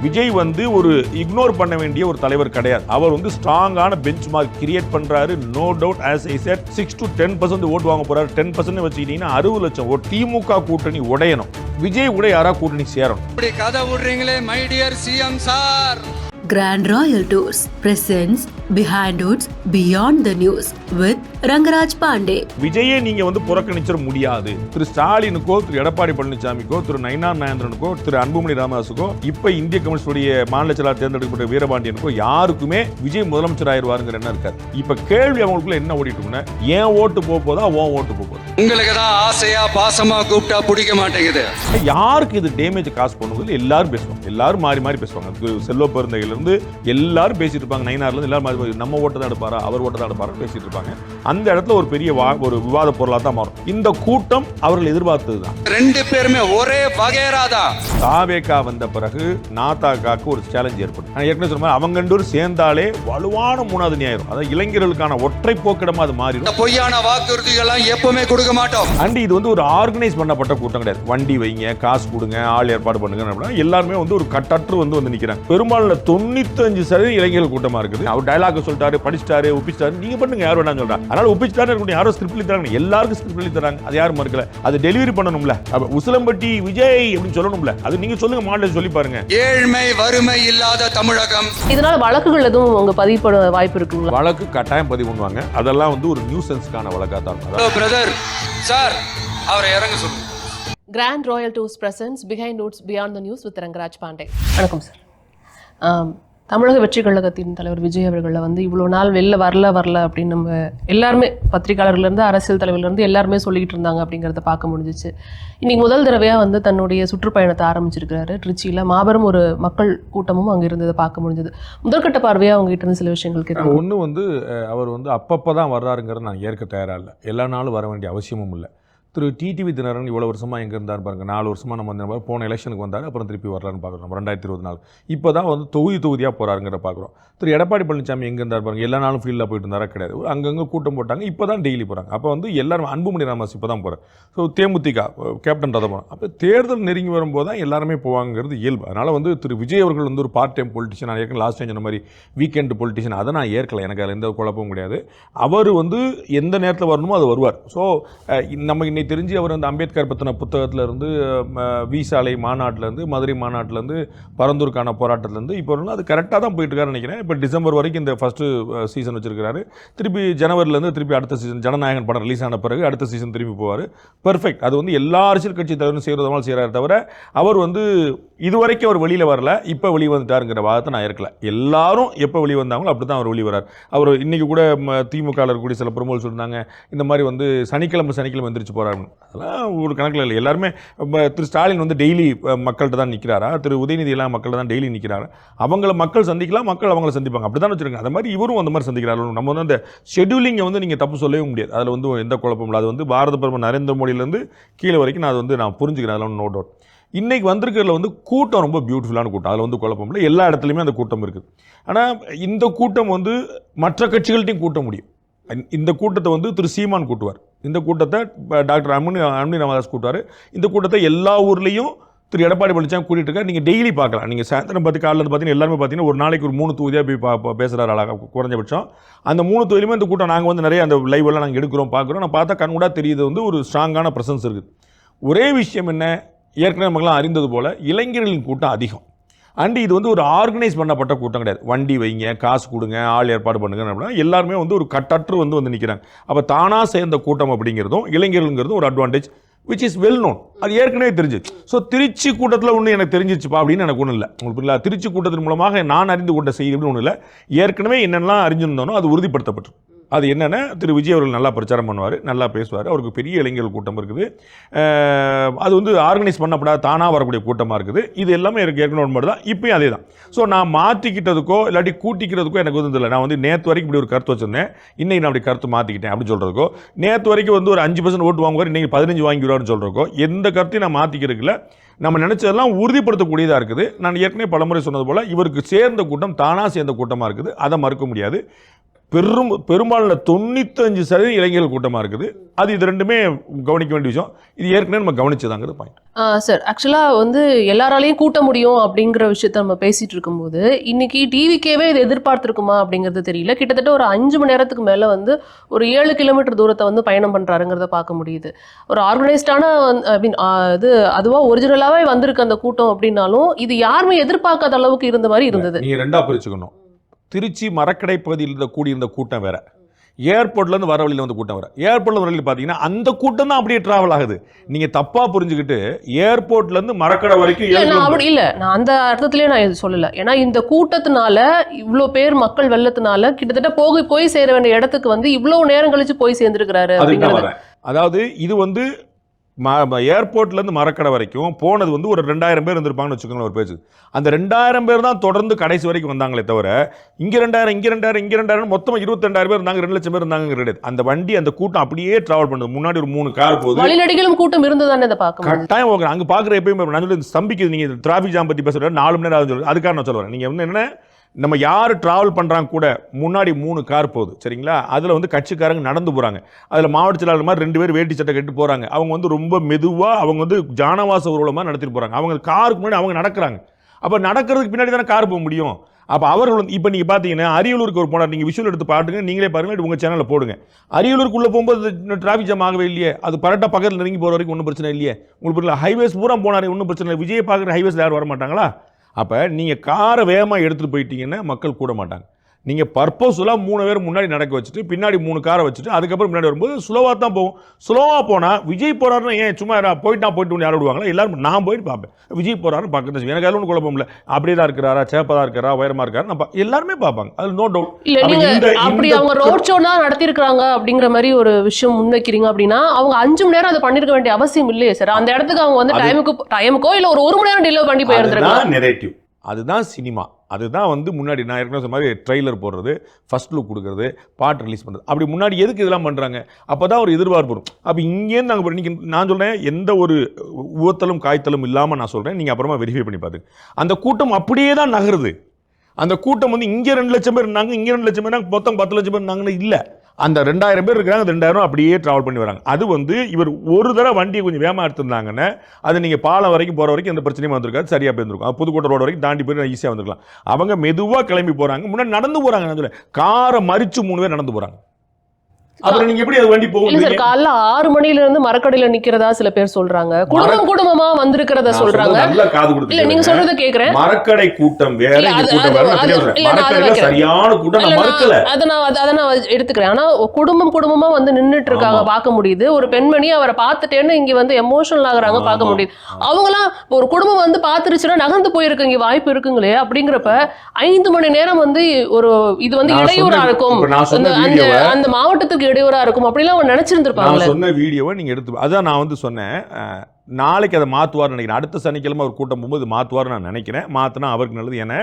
விஜய் வந்து ஒரு இக்னோர் பண்ண வேண்டிய ஒரு தலைவர் கிடையாது. அவர் வந்து ஸ்ட்ராங்கான பெஞ்ச் மார்க் கிரியேட் பண்றாரு. No doubt. as I said 6 to 10% ஓட்டு வாங்க போறாரு. 10% வச்சுக்கிட்டீங்கன்னா 60 லட்சம் ஓட்டு. திமுக கூட்டணி உடையணும். விஜய் கூட யாரா கூட்டணி சேரணும். இப்படி கதை விடுறீங்களே my dear CM sir. Grand Royal Tours presents Behind Hoods Beyond the News with Rangaraj Pandey. விஜயை நீங்க வந்து புறக்கணிச்சிட முடியாது. திரு ஸ்டாலினுக்கோ, திரு எடப்பாடி பழனிசாமிக்கோ, திரு நயினார் நாகேந்திரனுக்கோ, திரு அன்புமணி ராமதாஸுக்கோ, இப்ப இந்திய கம்யூனிஸ்டுடைய மாநில செயலாளர் தேர்ந்தெடுக்கப்பட்ட வீரபாண்டியனுக்கோ யாருக்குமே விஜய் முதலமைச்சர் ஆயிடுவாருங்கிற என்ன இருக்காரு. இப்ப கேள்வி அவங்களுக்குள்ள என்ன ஓடிட்டு ஏன் ஓட்டு போதா உன் ஓட்டு போகுது. உங்களுக்கு தான் ஆசையா பாசமா கூப்பிட்டா பிடிக்க மாட்டேங்குது. யாருக்கு இது டேமேஜ் காசு பண்ணுவது எல்லாரும் பேசுவாங்க. எல்லாரும் மாறி மாறி பேசுவாங்க. செல்வ பெருந்தையில இருந்து எல்லாரும் பேசிட்டு இருப்பாங்க. நயினார்ல இருந்து எல்லாரும் நம்ம ஓட்டு தான் எடுப்பாரா, அவர் ஓட்டு தான் எடுப்பாரா பேசிட்டு இருப்பாங்க. அந்த இடத்துல ஒரு பெரிய ஒரு விவாத பொருளா தான் மாறும். இந்த கூட்டம் அவர்கள் எதிர்பார்த்ததுதான். ரெண்டு பேருமே ஒரே வகையறாதா. தாவேகா வந்த பிறகு நாதாகாக்கு ஒரு சேலஞ்ச் ஏற்படும். நான் ஏற்கனவே சொன்ன அவங்க ரெண்டு பேரும் சேர்ந்தாலே வலுவான மூணாவது நியாயம். அதாவது இளைஞர்களுக்கான ஒற்றை போக்கிடமா அது மாறிடும். பொய்யான வாக்குறுதிகள் எப்பவுமே கொடுக்க மாட்டோம். அண்ட் இது வந்து ஒரு ஆர்கனைஸ் பண்ணப்பட்ட கூட்டம் கிடையாது. வண்டி வைங்க, காசு கொடுங்க, ஆள் ஏற்பாடு பண்ணுங்க. எல்லாருமே வந்து ஒரு கட்டற்று வந்து நிக்கிறாங்க. பெரும்பாலான 95% இளைஞர்கள் கூட்டமா இருக்குது. அவர் டயலாக் சொல்லிட்டாரு, படிச்சிட்டாரு, ஒப்பிச்சிட்டாரு. நீங்க பண்ணுங்க, யார் வேணாம் சொல்றாங்க. அதனால ஒப்பிச்சிட்டாரு இருக்கணும். யாரோ ஸ்கிரிப்ட் எழுதி தராங்க. எல்லாருக்கும் ஸ்கிரிப்ட் எழுதி தராங்க. அது யாரும் மறுக்கல. அது டெலிவரி பண்ணணும்ல. உசிலம்பட்டி விஜய் அப்படின்னு சொல்லணும்ல. அது நீங்க சொல்லுங்க, மாடல் சொல்லி பாருங்க. ஏழ்மை வறுமை இல்லாத தமிழகம். இதனால வழக்குகள் எதுவும் உங்க பதிவு பண்ண வாய்ப்பு இருக்குங்களா? வழக்கு கட்டாயம் பதிவு பண்ணுவாங்க. அதெல்லாம் வந்து ஒரு நியூசன்ஸ்க்கான வழக்கா தான். பிரதர் சார் அவரை இறங்க சொல்லுங்க. Grand Royal Tours presents Behind Hoods Beyond the News with Rangaraj Pandey. வணக்கம் சார். தமிழக வெற்றி கழகத்தின் தலைவர் விஜய் அவர்களை வந்து இவ்வளோ நாள் வெளில வரல அப்படின்னு நம்ம எல்லாருமே பத்திரிகையாளர்லேருந்து அரசியல் தலைவர்லேருந்து எல்லாருமே சொல்லிக்கிட்டு இருந்தாங்க அப்படிங்கிறத பார்க்க முடிஞ்சிச்சு. இன்றைக்கி முதல் தடவையாக வந்து தன்னுடைய சுற்றுப்பயணத்தை ஆரம்பிச்சிருக்கிறாரு. திருச்சியில் மாபெரும் ஒரு மக்கள் கூட்டமும் அங்கே இருந்ததை பார்க்க முடிஞ்சது. முதற்கட்ட பார்வையாக அவங்ககிட்ட இருந்து சில விஷயங்கள் கேட்க ஒன்று வந்து அவர் வந்து அப்பப்போ தான் வர்றாருங்கிறத நான் ஏற்க தயாராக இல்லை. எல்லா நாளும் வர வேண்டிய அவசியமும் இல்லை. திரு டிடிவி தினகரன் இவ்வளோ வருஷமாக எங்கே இருந்தார் பாருங்க. 4 வருஷமாக நம்ம வந்து போன எலெக்ஷனுக்கு வந்தார், அப்புறம் திருப்பி வரலான்னு பார்க்குறோம். நம்ம 2024 இப்போ தான் வந்து தொகுதியாக போகிறாருங்கிற பார்க்குறோம். திரு எடப்பாடி பழனிசாமி எங்கே இருந்தார் பாருங்க. எல்லா நாளும் ஃபீல்டில் போயிட்டு இருந்தாரா கிடையாது. அங்கங்கே கூட்டம் போட்டாங்க. இப்போ தான் டெய்லி போகிறாங்க. அப்போ வந்து எல்லாரும் அன்புமணி ராமதாஸ் இப்போ தான் போகிறார். ஸோ தேமுதிக கேப்டன் ரதபம் அப்போ தேர்தல் நெருங்கி வரும்போது தான் எல்லாருமே போவாங்கிறது இயல்பு. அதனால் வந்து திரு விஜய் அவர்கள் வந்து ஒரு பார்ட் டைம் பொலிட்டிஷியன். நான் ஏற்கனவே லாஸ்ட் டைம் சொன்ன மாதிரி வீக்கெண்ட் பொலிட்டிஷியன். அதை நான் ஏற்கலை. எனக்கு அதில் எந்த குழப்பமும் கிடையாது. அவர் வந்து எந்த நேரத்தில் வரணுமோ அது வருவார். ஸோ நம்ம இன்னைக்கு தெரிஞ்சு அவர் வந்து அம்பேத்கர் பற்றின புத்தகத்திலேருந்து வீசாலை மாநாட்டிலேருந்து மதுரை மாநாட்டிலேருந்து பரந்தூருக்கான போராட்டத்திலேருந்து இப்போ அது கரெக்டாக தான் போயிட்டுருக்காருன்னு நினைக்கிறேன். இப்போ டிசம்பர் வரைக்கும் இந்த ஃபஸ்ட்டு சீசன் வச்சிருக்கிறாரு. திருப்பி ஜனவரிலேருந்து திருப்பி அடுத்த சீசன் ஜனநாயகன் படம் ரிலீஸ் ஆன பிறகு அடுத்த சீசன் திரும்பி போவார். பெர்ஃபெக்ட். அது வந்து எல்லா அரசியல் கட்சி தலைவரும் செய்கிறதுனால செய்கிறாரு தவிர அவர் வந்து இதுவரைக்கும் அவர் வெளியில் வரல, இப்போ வெளியே வந்துட்டாருங்கிற வாதத்தை நான் இருக்கல. எல்லாரும் எப்போ வெளியே வந்தாங்களோ அப்படி தான் அவர் வெளியே வரார். அவர் இன்றைக்கி கூட திமுக இருக்கக்கூடிய சில பிரமுகர்கள் சொல்லியிருந்தாங்க இந்த மாதிரி வந்து சனிக்கிழமை எந்திரிச்சு போகிறாருன்னு. அதெல்லாம் ஒரு கணக்கில் இல்லை. எல்லாருமே திரு ஸ்டாலின் வந்து டெய்லி மக்கள்கிட்ட தான் நிற்கிறாரா, திரு உதயநிதி எல்லாம் மக்கள்கிட்ட தான் டெய்லி நிற்கிறாரா. அவங்கள மக்கள் சந்திக்கலாம், மக்கள் அவங்கள சந்திப்பாங்க. அப்படி தான் வச்சுருக்காங்க. அந்த மாதிரி இவரும் அந்த மாதிரி சந்திக்கிறாரு. நம்ம வந்து அந்த ஷெட்யூலிங்கை வந்து நீங்கள் தப்பு சொல்லவே முடியாது. அதில் வந்து எந்த குழப்பம் இல்லை. அது வந்து பாரத பிரதமர் நரேந்திர மோடியிலேருந்து கீழே வரைக்கும் நான் புரிஞ்சுக்கிறேன். அதில் நோ டவுட். இன்றைக்கி வந்திருக்கிறதுல வந்து கூட்டம் ரொம்ப பியூட்டிஃபுல்லான கூட்டம். அதில் வந்து குழப்பம் இல்லை. எல்லா இடத்துலையுமே அந்த கூட்டம் இருக்குது. ஆனால் இந்த கூட்டம் வந்து மற்ற கட்சிகள்கிட்டையும் கூட்ட முடியும். இந்த கூட்டத்தை வந்து திரு சீமான் கூட்டுவார். இந்த கூட்டத்தை டாக்டர் அன்புமணி ராமதாஸ் கூட்டுவார். இந்த கூட்டத்தை எல்லா ஊர்லேயும் திரு எடப்பாடி பழனிசாமி கூட்டிகிட்டு இருக்கார். நீங்கள் டெய்லி பார்க்கலாம். நீங்கள் சாயந்தரம் பார்த்து காலையில் பார்த்தீங்கன்னா எல்லாருமே பார்த்தீங்கன்னா ஒரு நாளைக்கு ஒரு 3 தொகுதியாக போய் பேசுகிறாரு அழகாக குறைஞ்சபட்சம். அந்த 3 தொகுதியிலுமே இந்த கூட்டம் நாங்கள் வந்து நிறைய அந்த லைவெல்லாம் நாங்கள் எடுக்கிறோம், பார்க்குறோம். நான் பார்த்தா கண்கூடாக தெரியுது வந்து ஒரு ஸ்ட்ராங்கான ப்ரெசன்ஸ் இருக்குது. ஒரே விஷயம் என்ன, ஏற்கனவே நமக்குலாம் அறிந்தது போல் இளைஞர்களின் கூட்டம் அதிகம். அண்ட் இது வந்து ஒரு ஆர்கனைஸ் பண்ணப்பட்ட கூட்டம் கிடையாது. வண்டி வைங்க, காசு கொடுங்க, ஆள் ஏற்பாடு பண்ணுங்க அப்படின்னா எல்லாருமே வந்து ஒரு கட்டற்று வந்து நிற்கிறாங்க. அப்போ தானாக சேர்ந்த கூட்டம் அப்படிங்கிறதும் இளைஞர்களுங்கிறதும் ஒரு advantage which is well known. அது ஏற்கனவே தெரிஞ்சு. ஸோ திருச்சி கூட்டத்தில் ஒன்று எனக்கு தெரிஞ்சிச்சுப்பா அப்படின்னு எனக்கு ஒன்றும் இல்லை. உங்களுக்கு இல்லை, திருச்சி கூட்டத்தின் மூலமாக நான் அறிந்து கொண்ட செய்தி அப்படின்னு ஒன்றும் இல்லை. ஏற்கனவே என்னென்னலாம் அறிஞ்சிருந்தோனோ அது உறுதிப்படுத்தப்பட்டு. அது என்னென்னா திரு விஜய் அவர்கள் நல்லா பிரச்சாரம் பண்ணுவார், நல்லா பேசுவார். அவருக்கு பெரிய இளைஞர்கள் கூட்டம் இருக்குது. அது வந்து ஆர்கனைஸ் பண்ணப்படாத தானாக வரக்கூடிய கூட்டமாக இருக்குது. இது எல்லாமே எனக்கு ஏற்கனவே ஒன்று தான். இப்போயும் அதே தான். ஸோ நான் மாற்றிக்கிட்டதுக்கோ இல்லாட்டி கூட்டிக்கிறதுக்கோ எனக்கு வந்து இல்லை. நான் வந்து நேற்று வரைக்கும் இப்படி ஒரு கருத்து வச்சுருந்தேன், இன்றைக்கி நான் அப்படி கருத்து மாற்றிக்கிட்டேன் அப்படின்னு சொல்கிறதுக்கோ, நேற்று வரைக்கும் வந்து ஒரு 5% ஓட்டு வாங்குவார், இன்றைக்கி 15 வாங்கிடுவார்னு சொல்கிறதுக்கோ எந்த கருத்தையும் நான் மாற்றிக்கிறதுல நம்ம நினச்சதெல்லாம் உறுதிப்படுத்தக்கூடியதாக இருக்குது. நான் ஏற்கனவே பலமுறை சொன்னது போல் இவருக்கு சேர்ந்த கூட்டம் தானாக சேர்ந்த கூட்டமாக இருக்குது. அதை மறுக்க முடியாது. பெரும்பாலான 95% இளைஞர்கள் கூட்டமாக இருக்குது. அது இது ரெண்டுமே கவனிக்க வேண்டிய விஷயம். இது ஏற்கனவே நம்ம கவனிச்சதாங்கிறது பாயிண்ட். சார், ஆக்சுவலாக வந்து எல்லாராலையும் கூட்ட முடியும் அப்படிங்கிற விஷயத்த நம்ம பேசிட்டு இருக்கும்போது இன்னைக்கு டிவிக்கேவே இது எதிர்பார்த்துருக்குமா அப்படிங்கிறது தெரியல. கிட்டத்தட்ட ஒரு 5 மணி நேரத்துக்கு மேலே வந்து ஒரு 7 கிலோமீட்டர் தூரத்தை வந்து பயணம் பண்ணுறாருங்கிறத பார்க்க முடியுது. ஒரு ஆர்கனைஸ்டான இது அதுவாக ஒரிஜினலாகவே வந்திருக்கு அந்த கூட்டம் அப்படின்னாலும் இது யாருமே எதிர்பார்க்காத அளவுக்கு இருந்த மாதிரி இருந்தது. நீங்கள் ரெண்டாக பிரிச்சுக்கணும். திருச்சி மரக்கடை பகுதியில் இருந்த கூடியிருந்த கூட்டம் வேற, ஏர்போர்ட்லேருந்து வர வழியில் வந்து கூட்டம் வேற. ஏர்போர்ட்டில் வர வழியில் பார்த்தீங்கன்னா அந்த கூட்டம் தான் அப்படியே டிராவல் ஆகுது. நீங்கள் தப்பாக புரிஞ்சுக்கிட்டு ஏர்போர்ட்லேருந்து மரக்கடை வரைக்கும் நான் அந்த அர்த்தத்திலே நான் இது சொல்லலை. ஏன்னா இந்த கூட்டத்தினால இவ்வளோ பேர் மக்கள் வெள்ளத்தினால கிட்டத்தட்ட போய் சேர வேண்டிய இடத்துக்கு வந்து இவ்வளோ நேரம் கழிச்சு போய் சேர்ந்துருக்கிறாரு அப்படிங்கிறது. அதாவது இது வந்து ஏர்போர்ட்லேருந்து மரக்கடை வரைக்கும் போனது வந்து ஒரு 2000 பேர் இருந்திருப்பாங்கன்னு வச்சுக்கோங்களேன் ஒரு பேச்சு. அந்த 2000 பேர் தான் தொடர்ந்து கடைசி வரைக்கும் வந்தாங்களே தவிர இங்கே 2000 மொத்தமாக 22,000 பேர் இருந்தாங்க, 2 லட்சம் பேர் இருந்தாங்க கிடையாது. அந்த வண்டி அந்த கூட்டம் அப்படியே டிராவல் பண்ணுது. முன்னாடி ஒரு 3 கார் போகுது. வழிநடிகளும் கூட்டம் இருந்ததானே அதை பார்க்க கட்டாயம் போகிறேன். அங்கே பார்க்குற எப்பயுமே நான் சொல்லி ஸ்தம்பிக்குது. நீங்கள் டிராஃபிக் ஜாம் பற்றி பேசுகிற 4 மணி நேரம் ஆகுது. அதுக்காக நான் சொல்லுவேன். நீங்கள் வந்து என்ன, நம்ம யார் ட்ராவல் பண்ணுறாங்க கூட முன்னாடி 3 கார் போகுது சரிங்களா. அதில் வந்து கட்சிக்காரங்க நடந்து போகிறாங்க. அதில் மாவட்ட செயலாளர் மாதிரி 2 பேர் வேட்டி சட்டை கட்டி போகிறாங்க. அவங்க வந்து ரொம்ப மெதுவாக அவங்க வந்து ஜானவாச ஊர்வலமாக நடத்திட்டு போகிறாங்க. அவங்க காருக்கு முன்னாடி அவங்க நடக்கிறாங்க. அப்போ நடக்கிறதுக்கு பின்னாடி தானே கார் போக முடியும். அப்போ அவர்கள் வந்து இப்போ நீங்கள் பார்த்தீங்கன்னா அரியலூருக்கு ஒரு போனார். நீங்கள் விஷுவல் எடுத்து பாட்டுங்க, நீங்களே பாருங்கள், உங்கள் சேனலில் போடுங்க. அரியலூருக்குள்ளே போகும்போது டிராஃபிக் ஜாம் ஆகவே இல்லையே. அது பரட்டா பக்கத்தில் நெருங்கி போகிற வரைக்கும் ஒன்றும் பிரச்சனை இல்லையே. உங்களுக்கு ஹைவேஸ் பூரா போனார், ஒன்றும் பிரச்சனை இல்லை. விஜயை பார்க்குற ஹைவேஸில் யாரும் வர மாட்டாங்களா? அப்போ நீங்கள் காரை வேகமாக எடுத்துகிட்டு போயிட்டீங்கன்னா மக்கள் கூட மாட்டாங்க. நீங்கள் பர்பஸ்ஃபுல்லாக 3 பேர் முன்னாடி நடக்க வச்சுட்டு பின்னாடி 3 காரை வச்சுட்டு அதுக்கப்புறம் முன்னாடி வரும்போது ஸ்லோவாக தான் போகும். ஸ்லோவாக போனால் விஜய் போகிறாருன்னா ஏன் சும்மா போயிட்டு யார் விடுவாங்களா? எல்லாரும் நான் போயிட்டு பார்ப்பேன். விஜய் போகிறாருன்னு பார்க்குறது எனக்கு அதில் ஒன்றும் குழப்பம் இல்லை. அப்படியே தான் இருக்கிறாரா, சேப்பதாக இருக்கிறா, உயரமாக இருக்காரு, நம்ம எல்லாருமே பார்ப்பாங்க. அது நோ டவுட். அப்படி அவங்க ரோட் ஷோ தான் நடத்திருக்காங்க அப்படிங்கிற மாதிரி ஒரு விஷயம் முன்வைக்கிறீங்க அப்படின்னா அவங்க 5 மணி நேரம் அதை பண்ணிருக்க வேண்டிய அவசியம் இல்லையே சார். அந்த இடத்துக்கு அவங்க வந்து டைமுக்கோ இல்லை ஒரு 1 மணி நேரம் டிலே பண்ணி போயிருந்துருக்காங்க. நெரேட்டிவ், அதுதான் சினிமா. அதுதான் வந்து முன்னாடி நான் ஏற்கனவே சொன்ன மாதிரி ட்ரெய்லர் போடுறது, ஃபர்ஸ்ட் லுக் கொடுக்குறது, பாட்டு ரிலீஸ் பண்ணுறது. அப்படி முன்னாடி எதுக்கு இதெல்லாம் பண்ணுறாங்க? அப்போ தான் ஒரு எதிர்பார்ப்பு வரும். அப்போ இங்கேருந்து நாங்கள் இன்றைக்கி நான் சொல்கிறேன், எந்த ஒரு உவத்தலும் காய்த்தலும் இல்லாமல் நான் சொல்கிறேன். நீங்கள் அப்புறமா வெரிஃபை பண்ணி பார்த்துங்க. அந்த கூட்டம் அப்படியே தான் நகருது. அந்த கூட்டம் வந்து இங்கே 2 லட்சம் பேர் இருந்தாங்க, இங்கே 2 லட்சம் பேர், மொத்தம் 10 லட்சம் பேர் இருந்தாங்கன்னு இல்லை. அந்த 2000 பேர் இருக்கிறாங்க, 2000 அப்படியே ட்ராவல் பண்ணி வராங்க. அது வந்து இவர் ஒரு தடவை வண்டியை கொஞ்சம் வேகமாக எடுத்துருந்தாங்கன்னா அது நீங்கள் பாலம் வரைக்கும் போகிற வரைக்கும் எந்த பிரச்சனையும் வந்திருக்காது, சரியாக போயிருந்துருக்கும். புதுக்கோட்டை ரோடு வரைக்கும் தாண்டி போய் ஈஸியாக வந்துருக்கலாம். அவங்க மெதுவாக கிளம்பி போகிறாங்க, முன்னாடி நடந்து போகிறாங்க. நான் சொல்ல காரை மறித்து 3 பேர் நடந்து போகிறாங்க. அப்புறம் நீங்க எப்படி அது வண்டி போகும்? சார், காலைல 6 மணில இருந்து மரக்கடையில நிக்கிறதா சில பேர் சொல்றாங்க. குடும்பமா வந்திருக்கிறத சொல்றாங்க. இல்ல நீங்க சொல்றத கேக்குறேன். மரக்கடை கூட்டம் வேற, இந்த கூட்டம் வேற. மரக்கடையில சரியான கூட்டம் நான் மறக்கல. அத நான் எடுத்துக்கிறேன். ஆனா குடும்பமா வந்து நின்னுட்டு இருக்காங்க, பார்க்க முடியுது. ஒரு பெண்மணி அவரை பார்த்துட்டேன்னு இங்க வந்து எமோஷனல் ஆகுறாங்க, பார்க்க முடியுது. அவங்கலாம் ஒரு குடும்பம் வந்து பார்த்துருச்சுன்னா நகர்ந்து போயிருக்கு, இங்க வாய்ப்பு இருக்குங்களே. அப்படிங்கிறப்ப 5 மணி நேரம் வந்து ஒரு இது வந்து இடையூறா இருக்கும், அந்த மாவட்டத்துக்கு இடையூறா இருக்கும் அப்படிலாம் அவங்க நினைச்சிருந்திருப்பாங்க. நான் சொன்ன வீடியோவை நீங்க எடுத்து, அதான் நான் வந்து சொன்னேன், நாளைக்கு அதை மாற்றுவார்னு நினைக்கிறேன். அடுத்த சனிக்கிழமை ஒரு கூட்டம் போகும்போது மாற்றுவார்னு நான் நினைக்கிறேன். மாற்றினா அவருக்கு நல்லது. ஏன்னா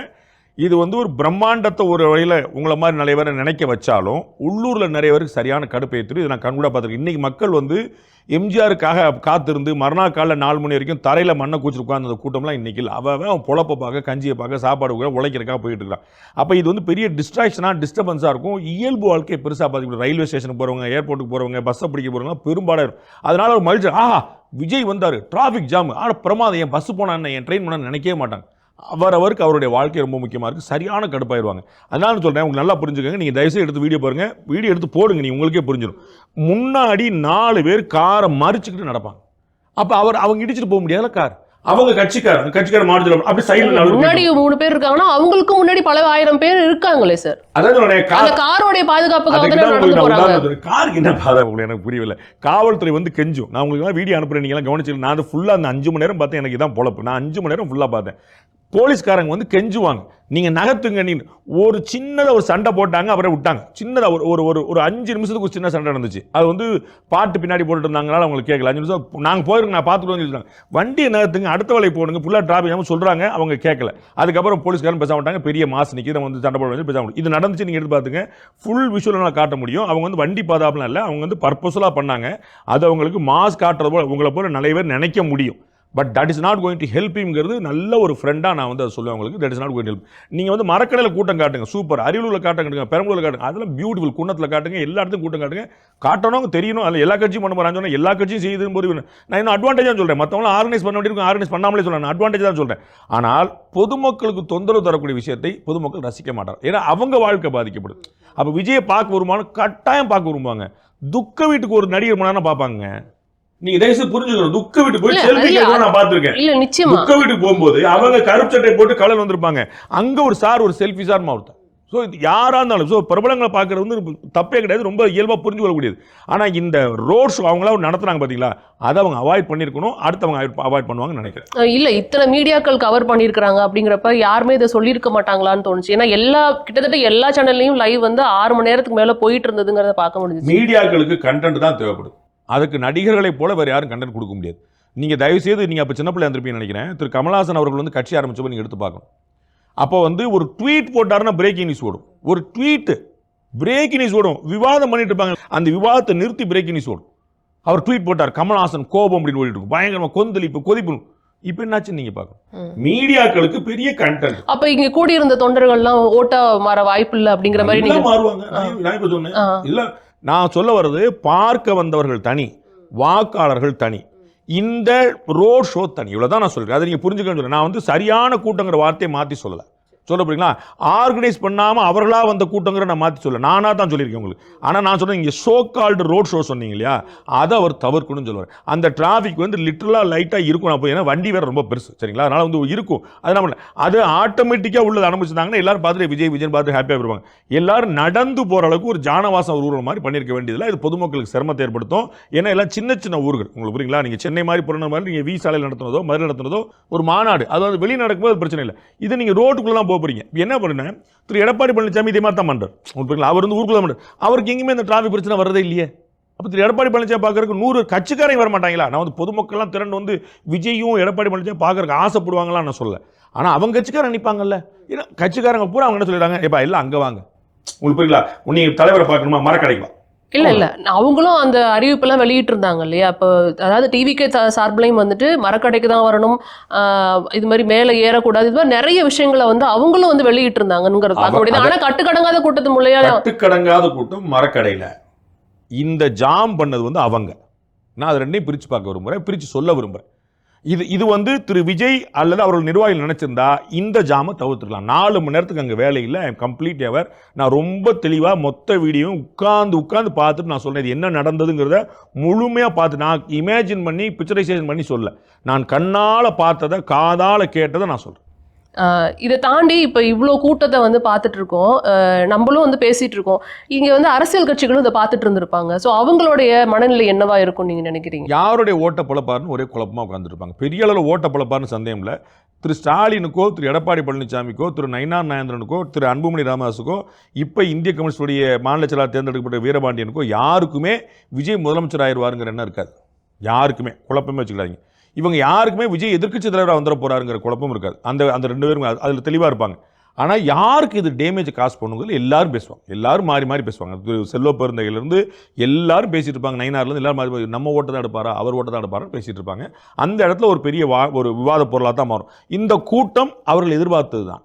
இது வந்து ஒரு பிரம்மாண்டத்தை ஒரு வழியில் உங்களை மாதிரி நிறைய பேரை நினைக்க வச்சாலும் உள்ளூரில் நிறைய பேருக்கு சரியான கடுப்பு ஏற்றுரு. இதை நான் கண்கூட பார்த்துருக்கேன். இன்றைக்கி மக்கள் வந்து எம்ஜிஆருக்காக காத்திருந்து மறுநாள் காலையில் 4 மணி வரைக்கும் தரையில் மண்ணை கூச்சிட்டு உட்காந்து அந்த கூட்டம்லாம் இன்றைக்கி இல்லை. அவன் பொழப்பை பார்க்க, கஞ்சியை பார்க்க, சாப்பாடு உழைக்கிறக்காக போயிட்டு இருக்கான். அப்போ இது வந்து பெரிய டிஸ்ட்ராக்ஷனாக, டிஸ்டர்பன்ஸாக இருக்கும். இயல்பு வாழ்க்கையை பெருசாக பார்த்துக்கிட்டு ரயில்வே ஸ்டேஷனுக்கு போகிறவங்க, ஏர்போர்ட்டுக்கு போகிறவங்க, பஸ்ஸை பிடிக்க போகிறவங்க பெரும்பாடாக இருக்கும். அதனால் ஒரு மகிழ்ச்சி, விஜய் வந்தார், டிராஃபிக் ஜாம், பிரமாதம், என் பஸ் போனான்னு, என் ட்ரெயின் போனான்னு நினைக்கவே மாட்டாங்க. அவருக்கு அவருடைய வாழ்க்கை ரொம்ப முக்கியமாக இருக்குது. சரியான கடுப்பாயிருவாங்க. அதனால நான் சொல்கிறேன், உங்களுக்கு நல்லா புரிஞ்சுக்கோங்க. நீங்கள் தயவுசெய்து எடுத்து வீடியோ பாருங்கள், வீடியோ எடுத்து போடுங்க, நீங்கள் உங்களுக்கே புரிஞ்சிடும். முன்னாடி 4 பேர் காரை மறிச்சுக்கிட்டு நடப்பாங்க. அப்போ அவங்க இடிச்சுட்டு போக முடியாத கார். அவங்க கட்சிக்கார மாடுதல் அப்படி சைடுல முன்னாடி 3 பேர் இருக்காங்கன்னா அவங்களுக்கு முன்னாடி பல 1000 பேர் இருக்காங்களே சார். அதாவது காரோட பாதுகாப்புக்காக காருக்கு என்ன பாதுகாப்பு எனக்கு புரியவில்லை. காவல்துறை வந்து கெஞ்சும். நான் உங்களுக்கு வீடியோ அனுப்புறேன், நீங்க எல்லாம் கவனிச்சு. நான் அது ஃபுல்லா அந்த 5 மணி நேரம் பார்த்தேன். எனக்கு இதான் பொழப்பு. நான் 5 மணி நேரம் ஃபுல்லா பார்த்தேன். போலீஸ்காரங்க வந்து கெஞ்சுவாங்க, நீங்க நகர்த்துங்க. நீ ஒரு சின்னதாக ஒரு சண்டை போட்டாங்க, அப்புறம் விட்டாங்க. சின்னதாக ஒரு 5 நிமிஷத்துக்கு ஒரு சின்ன சண்டை நடந்துச்சு. அது வந்து பாட்டு பின்னாடி போட்டுட்டு இருந்தாங்கனால அவங்களுக்கு கேட்கல. 5 நிமிஷம் நாங்கள் போயிருக்கோம், நான் பார்த்துட்டு சொல்லிட்டாங்க, வண்டியை நகர்த்துங்க, அடுத்த வேலை போடுங்க, ஃபுல்லாக டிராபிக் சொல்கிறாங்க. அவங்க கேட்கல. அதுக்கப்புறம் போலீஸ்காரன் பேச மாட்டாங்க, பெரிய மாசு நிற்கி வந்து சண்டை போட பேச முடியும். இது நடந்துச்சு, நீங்கள் எடுத்து பார்த்துங்க. ஃபுல் விஷுவலாக காட்ட முடியும். அவங்க வந்து வண்டி பாதுகாப்புலாம் இல்லை, அவங்க வந்து பர்பஸ்ஃபுல்லாக பண்ணாங்க. அது அவங்களுக்கு மாஸ் காட்டுறது போல உங்களை போல நிறைய பேர் நினைக்க முடியும். But that is not going to help ஹிம்ங்கிறது நல்ல ஒரு ஃப்ரெண்டாக நான் வந்து அதை சொல்லுவேன் உங்களுக்கு. That is not going to help. நீங்கள் வந்து மரக்கடையில் கூட்டம் காட்டுங்க, சூப்பர். அரியலூரில் காட்டுங்க, பெரம்பலூரில் காட்டுங்க, அதெல்லாம் பியூட்டிஃபுல். குன்னத்தில் காட்டுங்க, எல்லா இடத்துக்கும் கூட்டம் காட்டுங்க. காட்டணும் தெரியணும். அதில் எல்லா கட்சியும் பண்ண போகிறான்னு சொன்னால் எல்லா கட்சியும் செய்யுதுன்னு போது நான் இன்னும் அட்வான்டேஜாக சொல்கிறேன். மற்றவங்களும் ஆர்கனைஸ் பண்ண வேண்டியிருக்கும், ஆர்கனைஸ் பண்ணாமலே சொல்கிறேன். நான் அட்வான்டேஜ் தான் சொல்கிறேன். ஆனால் பொதுமக்களுக்கு தொந்தரவு தரக்கூடிய விஷயத்தை பொதுமக்கள் ரசிக்க மாட்டார். ஏன்னா அவங்க வாழ்க்கை பாதிக்கப்படுது. அப்போ விஜயை பார்க்க வருமானம் கட்டாயம் பார்க்க விரும்புவாங்க. துக்க வீட்டுக்கு ஒரு நடிகர் மனான பார்ப்பாங்க. நீங்க தயவுசெய்து புரிஞ்சுக்கணும். துக்க வீட்டு போய் செல்ஃபி கேட்க நான் பார்த்திருக்கேன். துக்க வீட்டுக்கு போகும்போது அவங்க கருப்பு சட்டை போட்டு கலர் வந்திருப்பாங்க. அங்க ஒரு சார் ஒரு செல்ஃபி சார் மாறும். ஸோ இது யாரா இருந்தாலும், ஸோ பிரபலங்களை பார்க்கறது வந்து தப்பே கிடையாது, ரொம்ப இயல்பாக புரிஞ்சு கொள்ளக்கூடியது. ஆனால் இந்த ரோட் ஷோ அவங்களா நடத்துறாங்க பார்த்தீங்களா, அதை அவங்க அவாய்ட் பண்ணியிருக்கணும். அடுத்தவங்க அவாய்ட் பண்ணுவாங்கன்னு நினைக்கிறேன். இல்லை, இத்தனை மீடியாக்கள் கவர் பண்ணியிருக்கிறாங்க அப்படிங்கிறப்ப யாருமே இதை சொல்லியிருக்க மாட்டாங்களான்னு தோணுச்சு. ஏன்னா கிட்டத்தட்ட எல்லா சேனல்லையும் லைவ் வந்து 6 மணி நேரத்துக்கு மேலே போயிட்டு இருந்ததுங்கிறத பார்க்க முடியுது. மீடியாக்களுக்கு கண்டென்ட் தான் தேவைப்படும். அதுக்கு நடிகர்களை போல வேறு யாரும் கண்டென்ட் கொடுக்க முடியாது. நீங்கள் தயவுசெய்து நீங்கள் அப்போ சின்ன பிள்ளை இருந்திருப்பீங்கன்னு நினைக்கிறேன். திரு கமல்ஹாசன் அவர்கள் வந்து கட்சி ஆரம்பிச்சப்போ நீங்கள் எடுத்து பார்க்கணும். அப்போ வந்து ஒரு ட்வீட் போட்டாருன்னா பிரேக்கிங் நியூஸ் ஓடும். ஒரு ட்வீட் பிரேக்கிங் நியூஸ் ஓடும். விவாதம் பண்ணிட்டு இருப்பாங்க, அந்த விவாதத்தை நிறுத்தி பிரேக்கிங் நியூஸ் ஓடும். அவர் ட்வீட் போட்டார், கமல்ஹாசன் கோபம் அப்படின்னு ஓடிட்டு இருக்கும், பயங்கரமா கொந்தளிப்பு கொதிப்பு. இப்போ என்னாச்சு நீங்க பார்க்கணும். மீடியாக்களுக்கு பெரிய கண்டென்ட். அப்ப இங்க கூடியிருந்த தொண்டர்கள்லாம் ஓட்டா மாற வாய்ப்பு இல்லை அப்படிங்கிற மாதிரி நீங்க மாறுவாங்க. நான் இப்ப சொன்னேன் இல்ல, நான் சொல்ல வர்றது பார்க்க வந்தவர்கள் தனி, வாக்காளர்கள் தனி, இந்த ரோட் ஷோ தனி. இவ்வளவுதான் நான் சொல்றேன். அதை நீங்க புரிஞ்சுக்கணும். நான் வந்து சரியான கூட்டங்கிற வார்த்தையை மாற்றி சொல்லலை. சொல்ல போறீங்களா, ஆர்கனைஸ் பண்ணாமல் அவர்களா வந்த கூட்டங்கிற நான் மாற்றி சொல்ல, நானாக தான் சொல்லியிருக்கேன் உங்களுக்கு. ஆனால் நான் சொன்னேன் இங்கே ஷோ கால்டு ரோட் ஷோ சொன்னீங்க இல்லையா, அதை அவர் தவிர்க்கணும்னு சொல்லுவார். அந்த டிராஃபிக் வந்து லிட்டரலாக லைட்டாக இருக்கும். அப்போ ஏன்னா வண்டி வேறு ரொம்ப பெருசு, சரிங்களா, அதனால் வந்து இருக்கும். அது நம்ம அது ஆட்டோமேட்டிக்காக உள்ளது அனுமதிச்சிருந்தாங்கன்னா எல்லாரும் பார்த்துட்டு விஜய் பார்த்து ஹாப்பியாக இருப்பாங்க. எல்லாரும் நடந்து போகிற அளவுக்கு ஒரு ஜானவாசம் ஊர்வலம் மாதிரி பண்ணியிருக்க வேண்டியதில்லை. இது பொதுமக்களுக்கு சிரமத்தை ஏற்படுத்தும். ஏன்னா எல்லாம் சின்ன சின்ன ஊர்கள் உங்களுக்கு புரியுங்களா. நீங்கள் சென்னை மாதிரி புறநகர் மாதிரி நீங்கள் வீசாலையில் நடத்துனதோ மதுரை நடத்துனதோ ஒரு மாநாடு, அது வந்து வெளியே நடக்கும்போது பிரச்சனை இல்லை. இது நீங்கள் ரோட்டுக்குள்ளே தான் போகிறீங்க. என்ன பண்ணுறேன், திரு எடப்பாடி பழனிசாமி இதே மாதிரி தான் பண்ணுறார். அவர் வந்து ஊருக்குள்ள பண்ணுறார். அவருக்கு எங்கேயுமே இந்த டிராஃபிக் பிரச்சனை வர்றதே இல்லையே. அப்போ திரு எடப்பாடி பழனிசாமி பார்க்கறதுக்கு 100 கட்சிக்காரங்க வர மாட்டாங்களா? நான் வந்து பொதுமக்கள்லாம் திரண்டு வந்து விஜயும் எடப்பாடி பழனிசாமி பார்க்கறதுக்கு ஆசைப்படுவாங்களான்னு நான் சொல்ல. ஆனால் அவங்க கட்சிக்காரங்க நிற்பாங்கல்ல. ஏன்னா கட்சிக்காரங்க பூரா அவங்க என்ன சொல்லிடுறாங்க, எப்பா எல்லாம் அங்கே வாங்க, உங்களுக்கு புரியல, உன்னை தலைவரை பார்க்கணுமா மரக்கடைக்கு. இல்ல அவங்களும் அந்த அறிவிப்பெல்லாம் வெளியிட்டு இருந்தாங்க இல்லையா. இப்போ அதாவது டிவிக்கு சார்பிலையும் வந்துட்டு மரக்கடைக்கு தான் வரணும், இது மாதிரி மேலே ஏறக்கூடாது, இது மாதிரி நிறைய விஷயங்களை வந்து அவங்களும் வந்து வெளியிட்டு இருந்தாங்கங்கிறது பார்க்க முடியுது. ஆனா கட்டுக்கடங்காத கூட்டத்து மூலையா, கட்டுக்கடங்காத கூட்டம் மரக்கடையில இந்த ஜாம் பண்ணது வந்து அவங்க. நான் அது ரெண்டையும் பிரிச்சு பார்க்க விரும்புறேன், பிரிச்சு சொல்ல விரும்புறேன். இது வந்து திரு விஜய் அல்லது அவர்கள் நிர்வாகிகள் நினைச்சிருந்தா இந்த ஜாமை தவிர்த்துக்கலாம். 4 மணி நேரத்துக்கு அங்கே வேலையில் ஐ எம் கம்ப்ளீட் எவர். நான் ரொம்ப தெளிவாக மொத்த வீடியோ உட்கார்ந்து பார்த்துட்டு நான் சொல்றேன், இது என்ன நடந்ததுங்கிறத முழுமையாக பார்த்து நான் இமேஜின் பண்ணி பிக்சரைசேஷன் பண்ணி சொல்ல, நான் கண்ணால் பார்த்ததை காதால் கேட்டதை நான் சொல்கிறேன். இதை தாண்டி இப்போ இவ்வளோ கூட்டத்தை வந்து பார்த்துட்டு இருக்கோம், நம்மளும் வந்து பேசிட்டு இருக்கோம். இங்கே வந்து அரசியல் கட்சிகளும் இதை பார்த்துட்டு இருந்திருப்பாங்க. ஸோ அவங்களுடைய மனநிலை என்னவா இருக்கும் நீங்கள் நினைக்கிறீங்க? யாருடைய ஓட்ட பழப்பாருன்னு ஒரே குழப்பமாக உட்காந்துருப்பாங்க. பெரிய அளவில் ஓட்ட பழப்பாருன்னு சந்தேகம் இல்லை. திரு ஸ்டாலினுக்கோ, திரு எடப்பாடி பழனிசாமிக்கோ, திரு நயினார் நாகேந்திரனுக்கோ, திரு அன்புமணி ராமதாஸுக்கோ, இப்போ இந்திய கம்யூனிஸ்டுடைய மாநில செயலாளர் தேர்ந்தெடுக்கப்பட்ட வீரபாண்டியனுக்கோ யாருக்குமே விஜய் முதலமைச்சர் ஆயிடுவாருங்கிற எண்ணம் இருக்காது. யாருக்குமே குழப்பமே வச்சுக்கிறாங்க. இவங்க யாருக்குமே விஜய் எதிர்க்கட்சி தலைவராக வந்துட போறாருங்கிற குழப்பம் இருக்காது. அந்த 2 பேரும் அதில் தெளிவாக இருப்பாங்க. ஆனால் யாருக்கு இது டேமேஜ் காசு பண்ணுங்கிறது எல்லாரும் பேசுவாங்க. எல்லாரும் மாறி மாறி பேசுவாங்க. செல்வ பெருந்தையிலிருந்து எல்லாரும் பேசிட்டு இருப்பாங்க. நயினார்லேருந்து எல்லாரும் மாறி நம்ம ஓட்டை தான் எடுப்பாரா, அவர் ஓட்டை தான் எடுப்பாரான்னு பேசிட்டு இருப்பாங்க. அந்த இடத்துல ஒரு பெரிய ஒரு விவாத பொருளாக தான் மாறும். இந்த கூட்டம் அவர்கள் எதிர்பார்த்தது தான்.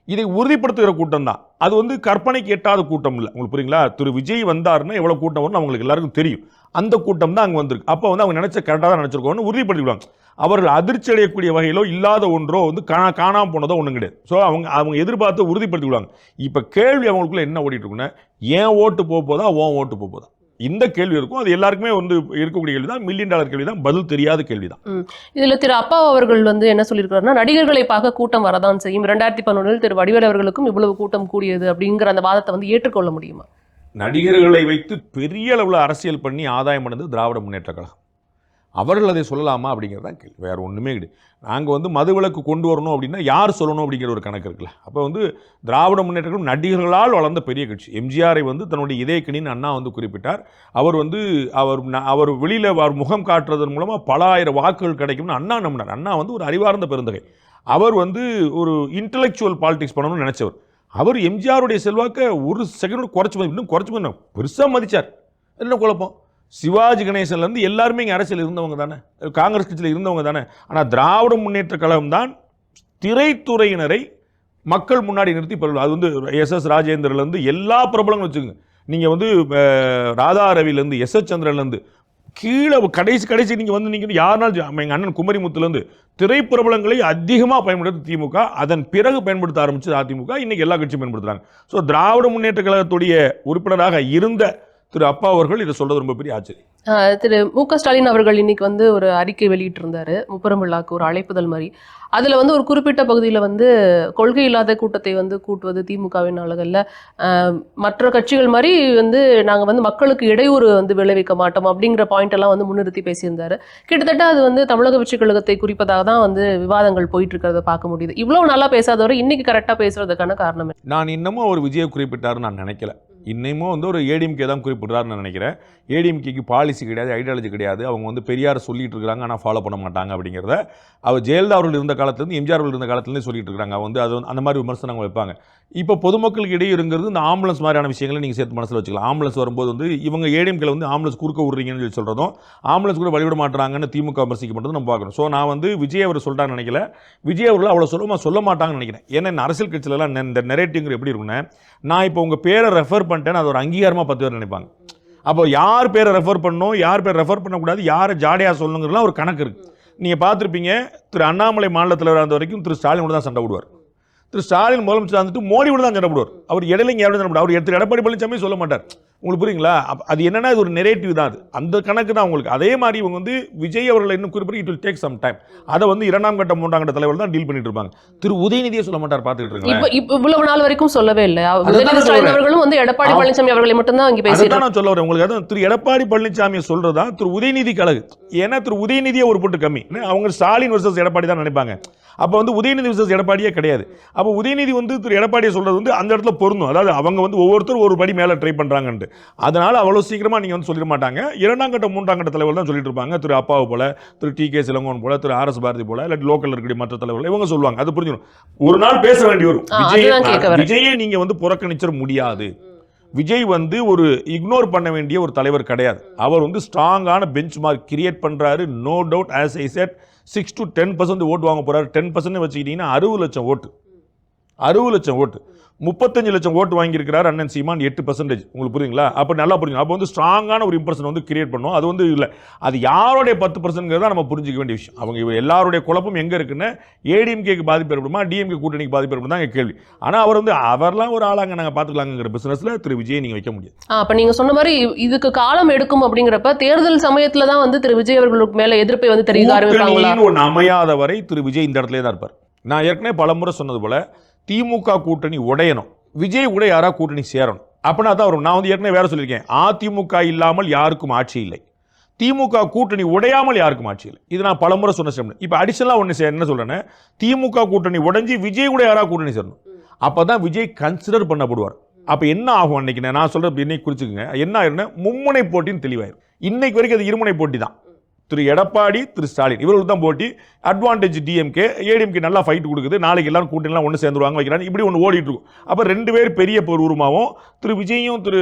இதை உறுதிப்படுத்துகிற கூட்டம் தான். அது வந்து கற்பனைக்கு எட்டாத கூட்டம் இல்லை. உங்களுக்கு புரியுங்களா? திரு விஜய் வந்தாருன்னா எவ்வளோ கூட்டம் வரும்னு அவங்களுக்கு எல்லாருக்கும் தெரியும். அந்த கூட்டம் தான் அங்கே வந்திருக்கு. அப்போ வந்து அவங்க நினைச்ச கரெக்டாக தான் நினச்சிருக்கோன்னு உறுதிப்படுத்திவிடுவாங்க. அவர்கள் அதிர்ச்சி அடையக்கூடிய வகையிலோ இல்லாத ஒன்றோ வந்து காணாமல் போனதோ ஒன்றும் கிடையாது. ஸோ அவங்க எதிர்பார்த்து உறுதிப்படுத்திவிடுவாங்க. இப்போ கேள்வி அவங்களுக்குள்ள என்ன ஓடிட்டு இருக்குன்னா, ஏன் ஓட்டு போதா ஓன் ஓட்டு போதா, இந்த கேள்வி இருக்கும். அது எல்லாருக்குமே வந்து இருக்கக்கூடிய கேள்வி தான். $1 மில்லியன் கேள்வி தான், பதில் தெரியாத கேள்வி தான். இதில் திரு அப்பா அவர்கள் வந்து என்ன சொல்லியிருக்காருன்னா, நடிகர்களை பார்க்க கூட்டம் வரதான் செய்யும். 2011 திரு வடிவேலு அவர்களுக்கும் இவ்வளவு கூட்டம் கூடியது அப்படிங்கிற அந்த வாதத்தை வந்து ஏற்றுக்கொள்ள முடியுமா? நடிகர்களை வைத்து பெரிய அளவில் அரசியல் பண்ணி ஆதாயம் அடைந்தது திராவிட முன்னேற்ற கழகம். அவர்கள் அதை சொல்லலாமா அப்படிங்கிறதான் கேள்வி. வேறு ஒன்றுமே கிடையாது. நாங்கள் வந்து மதுவிலக்கு கொண்டு வரணும் அப்படின்னா யார் சொல்லணும் அப்படிங்கிற ஒரு கணக்கு இருக்குல்ல. அப்போ வந்து திராவிட முன்னேற்ற கழகம் நடிகர்களால் வளர்ந்த பெரிய கட்சி. எம்ஜிஆரை வந்து தன்னுடைய இதயக்கணின்னு அண்ணா வந்து குறிப்பிட்டார். அவர் வெளியில் அவர் முகம் காட்டுறதன் மூலமாக பல ஆயிரம் வாக்குகள் கிடைக்கும்னு அண்ணா நம்பினார். அண்ணா வந்து ஒரு அறிவார்ந்த பெருந்தகை. அவர் வந்து ஒரு இன்டலெக்சுவல் பாலிடிக்ஸ் பண்ணணும்னு நினச்சவர். அவர் எம்ஜிஆருடைய செல்வாக்கை ஒரு செகண்ட் குறைச்சி இன்னும் பெருசாக மதித்தார். என்ன குழப்பம்? சிவாஜி கணேசன்லேருந்து எல்லாருமே இங்கே அரசியல் இருந்தவங்க தானே, காங்கிரஸ் கட்சியில் இருந்தவங்க தானே. ஆனால் திராவிட முன்னேற்ற கழகம் தான் திரைத்துறையினரை மக்கள் முன்னாடி நிறுத்தி அது வந்து SS ராஜேந்திரலேருந்து எல்லா பிரபலங்களும் வச்சுக்கோங்க. நீங்கள் வந்து ராதா ரவிலேருந்து SS சந்திரன்லேருந்து கீழே கடைசி நீங்கள் வந்து நீங்கள் யாருனாலும் எங்கள் அண்ணன் குமரிமுத்துலேருந்து திரைப்பிரபலங்களை அதிகமாக பயன்படுத்த திமுக, அதன் பிறகு பயன்படுத்த ஆரம்பிச்சது அதிமுக, இன்னைக்கு எல்லா கட்சியும் பயன்படுத்துகிறாங்க. ஸோ திராவிட முன்னேற்ற கழகத்துடைய உறுப்பினராக இருந்த திரு அப்பா அவர்கள் இதை சொல்றது ரொம்ப பெரிய ஆச்சரியம். திரு மு.க. ஸ்டாலின் அவர்கள் இன்னைக்கு வந்து ஒரு அறிக்கை வெளியிட்டிருந்தாரு, முப்பெரும் விழாக்கு ஒரு அழைப்புதல் மாதிரி. அதில் வந்து ஒரு குறிப்பிட்ட பகுதியில் வந்து கொள்கை இல்லாத கூட்டத்தை வந்து கூட்டுவது திமுகவின் ஆளுகளில் மற்ற கட்சிகள் மாதிரி வந்து நாங்கள் வந்து மக்களுக்கு இடையூறு வந்து விளைவிக்க மாட்டோம் அப்படிங்கிற பாயிண்ட் எல்லாம் வந்து முன்னிறுத்தி பேசியிருந்தாரு. கிட்டத்தட்ட அது வந்து தமிழக வெற்றி கழகத்தை குறிப்பதாக தான் வந்து விவாதங்கள் போயிட்டு இருக்கிறத பார்க்க முடியுது. இவ்வளவு நல்லா பேசாதவரை இன்னைக்கு கரெக்டாக பேசுறதுக்கான காரணம்? நான் இன்னமும் அவர் விஜயை குறிப்பிட்டாருன்னு நான் நினைக்கல. இன்னமும் வந்து ஒரு ஏடிஎம்கே தான் குறிப்பிட்றாருன்னு நான் நினைக்கிறேன். ஏடிஎம்கேக்கு பாலிசி கிடையாது, ஐடியாலஜி கிடையாது. அவங்க வந்து பெரியார் சொல்லிட்டு இருக்காங்க, ஆனால் ஃபாலோ பண்ண மாட்டாங்க அப்படிங்கிறத அவர் ஜெயலலிதா அவர்கள் இருந்த காலத்துலேருந்து எம்ஜிஆர் அவர்கள் இருந்த காலத்துலேருந்து சொல்லிட்டு இருக்காங்க. வந்து அது அந்த மாதிரி விமர்சனங்கள் வைப்பாங்க. இப்போ பொதுமக்களுக்கு இடையூறுங்கிறது இந்த ஆம்புலன்ஸ் மாதிரியான விஷயங்களை நீங்கள் சேர்த்து மனசில் வச்சுக்கலாம். ஆம்புலன்ஸ் வரும்போது வந்து இவங்க ஏடிஎம்கேல வந்து ஆம்புலன்ஸ் குறுக்க விடுறீங்கன்னு சொல்லி சொல்கிறதும், ஆம்புலன்ஸ் கூட வழிவிட மாட்டாங்கன்னு திமுக விமர்சிக்கப்பட்டது நம்ம பார்க்கணும். ஸோ நான் வந்து விஜய் அவர் சொல்லிட்டான்னு நினைக்கல, விஜய் அவர்கள் அவ்வளோ சுலபமாக சொல்ல மாட்டாங்கன்னு நினைக்கிறேன். ஏன்னா இந்த அரசியல் கட்சியிலலாம் இந்த நெரேட்டிவ்ங்கிற எப்படி இருக்குன்னா, நான் இப்போ உங்கள் பேரை ரெஃபர் பண்ணிட்டேன்னு அது ஒரு அங்கீகாரமாக 10 பேர் நினைப்பாங்க. அப்போ யார் பேரை ரெஃபர் பண்ணணும், யார் பேரை ரெஃபர் பண்ணக்கூடாது, யாரை ஜாடையாக சொல்லணுங்கிறதுலாம் ஒரு கணக்கு இருக்குது. நீங்கள் பார்த்துருப்பீங்க, திரு அண்ணாமலை மாநில தலைவர் இருந்த வரைக்கும் திரு ஸ்டாலினோட தான் சண்டை விடுவார். திரு ஸ்டாலின் முதலமைச்சர் வந்துட்டு மோடியோட தான் சண்டை போடுவார். அவர் இடையில இங்கே யாரும் சண்டை போடுவார். அவர் திரு எடப்பாடி பழனிசாமி சொல்ல மாட்டார். உங்களுக்கு புரியுங்களா? அது என்னன்னா இது ஒரு நெரேட்டிவ் தான், அது அந்த கணக்கு தான் உங்களுக்கு. அதே மாதிரி இவங்க வந்து விஜய் அவர்களை இன்னும் குறிப்பிட்டு it will take some time. அதை வந்து 2ஆம் கட்ட 3ஆம் கட்ட தலைவர் தான் டீல் பண்ணிட்டு இருப்பாங்க. திரு உதயநிதியை சொல்ல மாட்டார். பார்த்துட்டு இருக்காங்க. இவ்வளவு நாள் வரைக்கும் சொல்லவே இல்லை. அவர்களும் வந்து எடப்பாடி பழனிசாமி அவர்களை மட்டும் தான் இங்கே பேசிட்டு நான் சொல்ல வரேன் உங்களுக்கு. அதான் திரு எடப்பாடி பழனிசாமி சொல்றதா திரு உதயநிதி கழகு. ஏன்னா திரு உதயநிதியை ஒரு போட்டு கம்மி, அவங்க ஸ்டாலின் வர்சஸ் எடப்பாடி தான் நினைப்பாங்க. அப்போ வந்து உதயநிதி வர்சஸ் எடப்பாடியே கிடையாது. அப்போ உதயநிதி வந்து திரு எடப்பாடியை சொல்றது வந்து அந்த இடத்துல பொருந்தும். அதாவது அவங்க வந்து ஒவ்வொருத்தரும் ஒரு படி மேலே ட்ரை பண்றாங்கன்ட்டு. அதனால அவ்வளோ சீக்கிரமாக நீங்கள் வந்து சொல்லிட மாட்டாங்க. 2ஆம் கட்ட 3ஆம் கட்ட தலைவர் தான் சொல்லிட்டு இருப்பாங்க. திரு அப்பாவு போல, திரு TK சிலங்கோன் போல, திரு RS பாரதி போல, இல்லை லோக்கல் இருக்கக்கூடிய மற்ற தலைவர்கள் இவங்க சொல்லுவாங்க. அது புரிஞ்சிடும். ஒரு நாள் பேச வேண்டி வரும். விஜயை நீங்க வந்து புறக்கணிச்சிட முடியாது. விஜய் வந்து ஒரு இக்னோர் பண்ண வேண்டிய ஒரு தலைவர் கிடையாது. அவர் வந்து ஸ்ட்ராங்கான பெஞ்ச் மார்க் கிரியேட் பண்றாரு. No doubt. As I said 6 to 10% ஓட்டு வாங்க போறாரு. 10% வச்சுக்கிட்டீங்கன்னா 60 லட்சம் ஓட்டு, 60 லட்சம் ஓட்டு, 35 லட்சம் ஓட்டு வாங்கியிருக்கிறார் அண்ணன் சீமான், 8%. உங்களுக்கு புரியுங்களா? அப்போ நல்லா புரியும். அப்போ வந்து ஸ்ட்ராங்கான ஒரு இம்ப்ரெஷன் வந்து கிரியேட் பண்ணும். அது வந்து இல்லை, அது யாருடைய 10%ங்கிறத நம்ம புரிஞ்சிக்க வேண்டிய விஷயம். அவங்க எல்லாருடைய குழப்பம் எங்கே இருக்குன்னு, ஏடிஎம்கேக்கு பாதிப்பு ஏற்படுமா, டிஎம்கே கூட்டணிக்கு பாதிப்பு ஏற்படும் தான் கேள்வி. ஆனால் அவர் வந்து அவர்லாம் ஒரு ஆளாங்க நாங்கள் பார்த்துக்கலாங்கிற பிசினஸ்ல திரு விஜய் நீங்கள் வைக்க முடியாது. அப்போ நீங்கள் சொன்ன மாதிரி இதுக்கு காலம் எடுக்கும் அப்படிங்கிறப்ப தேர்தல் சமயத்தில் தான் வந்து திரு விஜய் அவர்களுக்கு மேலே எதிர்ப்பை வந்து தெரிவிக்க ஆரம்பிப்பாங்களா? ஒன்று அமையாத வரை திரு விஜய் இந்த இடத்துல தான் இருப்பார். நான் ஏற்கனவே பலமுறை சொன்னது போல திமுக கூட்டணி உடையணும், விஜய் கூட யாரா கூட்டணி சேரணும். அப்படின்னா தான் வரும். நான் வந்து ஏற்கனவே வேற சொல்லியிருக்கேன், அதிமுக இல்லாமல் யாருக்கும் ஆட்சி இல்லை, திமுக கூட்டணி உடையாமல் யாருக்கும் ஆட்சி இல்லை. இது நான் பலமுறை சொன்ன ஸ்டெப். இப்போ அடிஷனலாக ஒன்று என்ன சொல்றேன்னா, திமுக கூட்டணி உடைஞ்சி விஜய் கூட யாரா கூட்டணி சேரணும். அப்பதான் விஜய் கன்சிடர் பண்ணப்படுவார். அப்போ என்ன ஆகும் அன்னைக்கு நான் சொல்றது இன்னைக்கு குறிச்சுக்குங்க. என்ன ஆயிருன்னா மும்முனை போட்டின்னு தெளிவாயிரும். இன்னைக்கு வரைக்கும் அது இருமுனை போட்டி தான். திரு எடப்பாடி, திரு ஸ்டாலின் இவர்களுக்கு தான் போட்டி. அட்வான்டேஜ் டிஎம்கே, ஏடிஎம்கே நல்லா ஃபைட் கொடுக்குது. நாளைக்கு எல்லாரும் கூட்டணிலாம் ஒன்று சேர்ந்துருவாங்க வைக்கிறாங்க. இப்படி ஒன்று ஓடிட்டு இருக்கும். அப்போ 2 பேர் பெரிய ஒரு உருவமாகவும் திரு விஜயும் திரு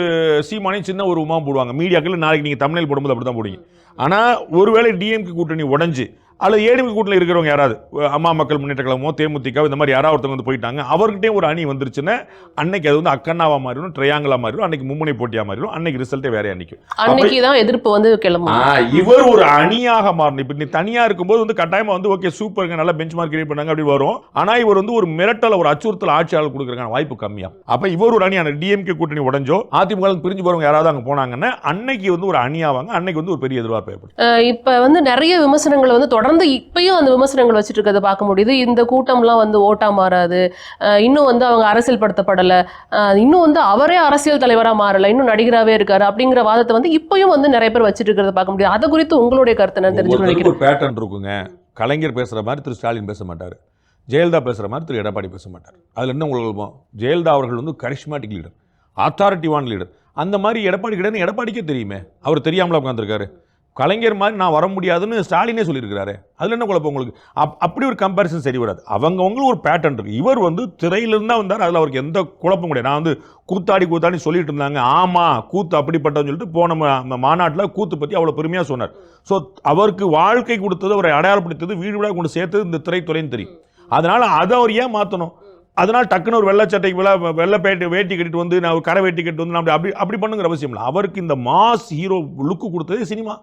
சீமானையும் சின்ன ஒரு உருவமாகவும் போடுவாங்க. மீடியாக்கள் நாளைக்கு நீங்கள் தமிழில் போடும்போது அப்படி தான் போடுவீங்க. ஆனால் ஒருவேளை டிஎம்கே கூட்டணி உடஞ்சி அல்லது ஏடிஎம்கே கூட்டணியில் இருக்கிறவங்க யாராவது அம்மா மக்கள் முன்னேற்ற கழகமோ தேமுதிக இந்த மாதிரி யாராவது ஒருத்தவங்க வந்து போயிட்டாங்க, அவர்கிட்டே ஒரு அணி வந்துருச்சுன்னா அன்னைக்கு அது வந்து அக்கண்ணாவா மாறிடும், ட்ரையாங்கிளா மாறிடும், அன்னைக்கு மும்முனை போட்டியா மாறிடும். அன்னைக்கு ரிசல்ட்டே வேற அன்னைக்கு. அன்னைக்கு தான் எதிர்ப்பு வந்து கிளம்பும். இவர் ஒரு அணியாக மாறணும். இப்ப நீ தனியா இருக்கும்போது வந்து கட்டாயமா வந்து ஓகே சூப்பருங்க நல்லா பெஞ்ச் மார்க் கிரியேட் பண்ணாங்க அப்படி வரும். ஆனா இவர் வந்து ஒரு மிரட்டல், ஒரு அச்சுறுத்தல் ஆட்சியாளர் கொடுக்கறதுக்கான வாய்ப்பு கம்மியா. அப்ப இவர் ஒரு அணியான டிஎம்கே கூட்டணி உடைஞ்சோ அதிமுக பிரிஞ்சு போறவங்க யாராவது அங்க போனாங்கன்னா அன்னைக்கு வந்து ஒரு அணியாவாங்க. அன்னைக்கு வந்து ஒரு பெரிய எதிர்பார்ப்பு ஏற்படும். இப்ப வந்து நிறைய விமர்சனங்கள் வந்து தொடர்ந்து இப்பயும் அந்த விமர்சனங்கள் வச்சுட்டு இருக்கிறத பார்க்க முடியுது. இந்த கூட்டம்லாம் வந்து ஓட்டா மாறாது, இன்னும் வந்து அவங்க அரசியல் படுத்தப்படல, இன்னும் வந்து அவரே அரசியல் தலைவரா மாறல, இன்னும் நடிகராகவே இருக்காரு அப்படிங்கிற வாதத்தை வந்து இப்பயும் வந்து நிறைய பேர் வச்சுட்டு இருக்கிறத பார்க்க முடியாது. அதை குறித்து உங்களுடைய கருத்து என்ன தெரிஞ்சுக்கணும்? ஒரு பேட்டர்ன் இருக்குங்க. கலைஞர் பேசுற மாதிரி திரு ஸ்டாலின் பேச மாட்டார், ஜெயலலிதா பேசுற மாதிரி திரு எடப்பாடி பேச மாட்டார். அதுல என்ன உங்களுக்கு ஜெயலலிதா அவர்கள் வந்து கரிஷ்மாட்டிக் லீடர், அத்தாரிட்டிவான் லீடர். அந்த மாதிரி எடப்பாடி கிடையாது, எடப்பாடிக்கே தெரியுமே. அவர் தெரியாமல உட்காந்துருக்காரு. கலைஞர் மாதிரி நான் வர முடியாதுன்னு ஸ்டாலினே சொல்லியிருக்கிறாரு. அதில் என்ன குழப்பம் உங்களுக்கு? அப்படி ஒரு கம்பேரிசன் சரி வராது. அவங்களுக்கு ஒரு பேட்டர்ன் இருக்குது. இவர் வந்து திரையிலிருந்து தான் வந்தார், அதில் அவருக்கு எந்த குழப்பம் கிடையாது. நான் வந்து கூத்தாடி சொல்லிட்டு இருந்தாங்க, ஆமாம் கூத்து அப்படிப்பட்டதுன்னு சொல்லிட்டு போன மாநாட்டில் கூத்து பற்றி அவ்வளோ பெருமையாக சொன்னார். ஸோ அவருக்கு வாழ்க்கை கொடுத்தது, அவரை அடையாளப்படுத்தது, வீடு வீடாக கொண்டு சேர்த்தது இந்த திரைத்துறைன்னு தெரியும். அதனால் அதை அவர் ஏன் மாற்றணும்? அதனால் டக்குன்னு ஒரு வெள்ளச்சட்டைக்கு வெள்ளை வேட்டி கட்டிட்டு வந்து நான் ஒரு கரை வேட்டி கட்டிட்டு வந்து நான் அப்படி பண்ணுங்கிற அவசியம் இல்லை. அவருக்கு இந்த மாஸ் ஹீரோ லுக்கு கொடுத்தது சினிமா.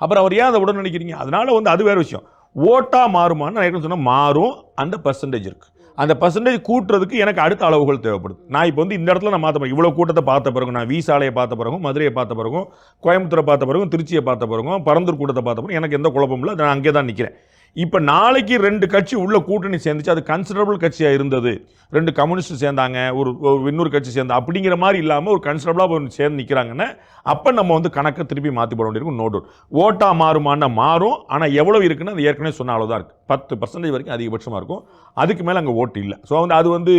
அப்புறம் அவர் ஏன் அதை உடனே நினைக்கிறீங்க? அதனால வந்து அது வேறு விஷயம். ஓட்டா மாறுமான்னு நான் சொன்னால் மாறும். அந்த பர்சன்டேஜ் இருக்குது. அந்த பர்சன்டேஜ் கூட்டுறதுக்கு எனக்கு அடுத்த அளவுகள் தேவைப்படுது. நான் இப்போ வந்து இந்த இடத்துல நான் மாற்ற இவ்வளோ கூட்டத்தை பார்த்த பிறகு, நான் வீசாலையை பார்த்த பிறகும், மதுரையை பார்த்த பிறகும், கோயம்புத்தூரை பார்த்த பிறகும், திருச்சியை பார்த்த பிறகும், பரந்தூர் கூட்டத்தை பார்த்த பிறகு எனக்கு எந்த குழப்பமும் இல்லை. நான் அங்கே தான் நிற்கிறேன். இப்போ நாளைக்கு 2 கட்சி உள்ள கூட்டணி சேர்ந்துச்சு, அது கன்சிடரபிள் கட்சியாக இருந்தது. 2 கம்யூனிஸ்ட் சேர்ந்தாங்க, ஒரு இன்னொரு கட்சி சேர்ந்தா அப்படிங்கிற மாதிரி இல்லாமல் ஒரு கன்சிடரபிளாக சேர்ந்து நிற்கிறாங்கன்னா அப்போ நம்ம வந்து கணக்கை திருப்பி மாற்றி போட வேண்டியிருக்கும். No doubt. ஓட்டா மாறுமானா மாறும். ஆனால் எவ்வளோ இருக்குன்னு அது ஏற்கனவே சொன்ன அளவு தான் இருக்குது. 10% வரைக்கும் அதிகபட்சமாக இருக்கும். அதுக்கு மேலே அங்கே ஓட்டு இல்லை. ஸோ வந்து அது வந்து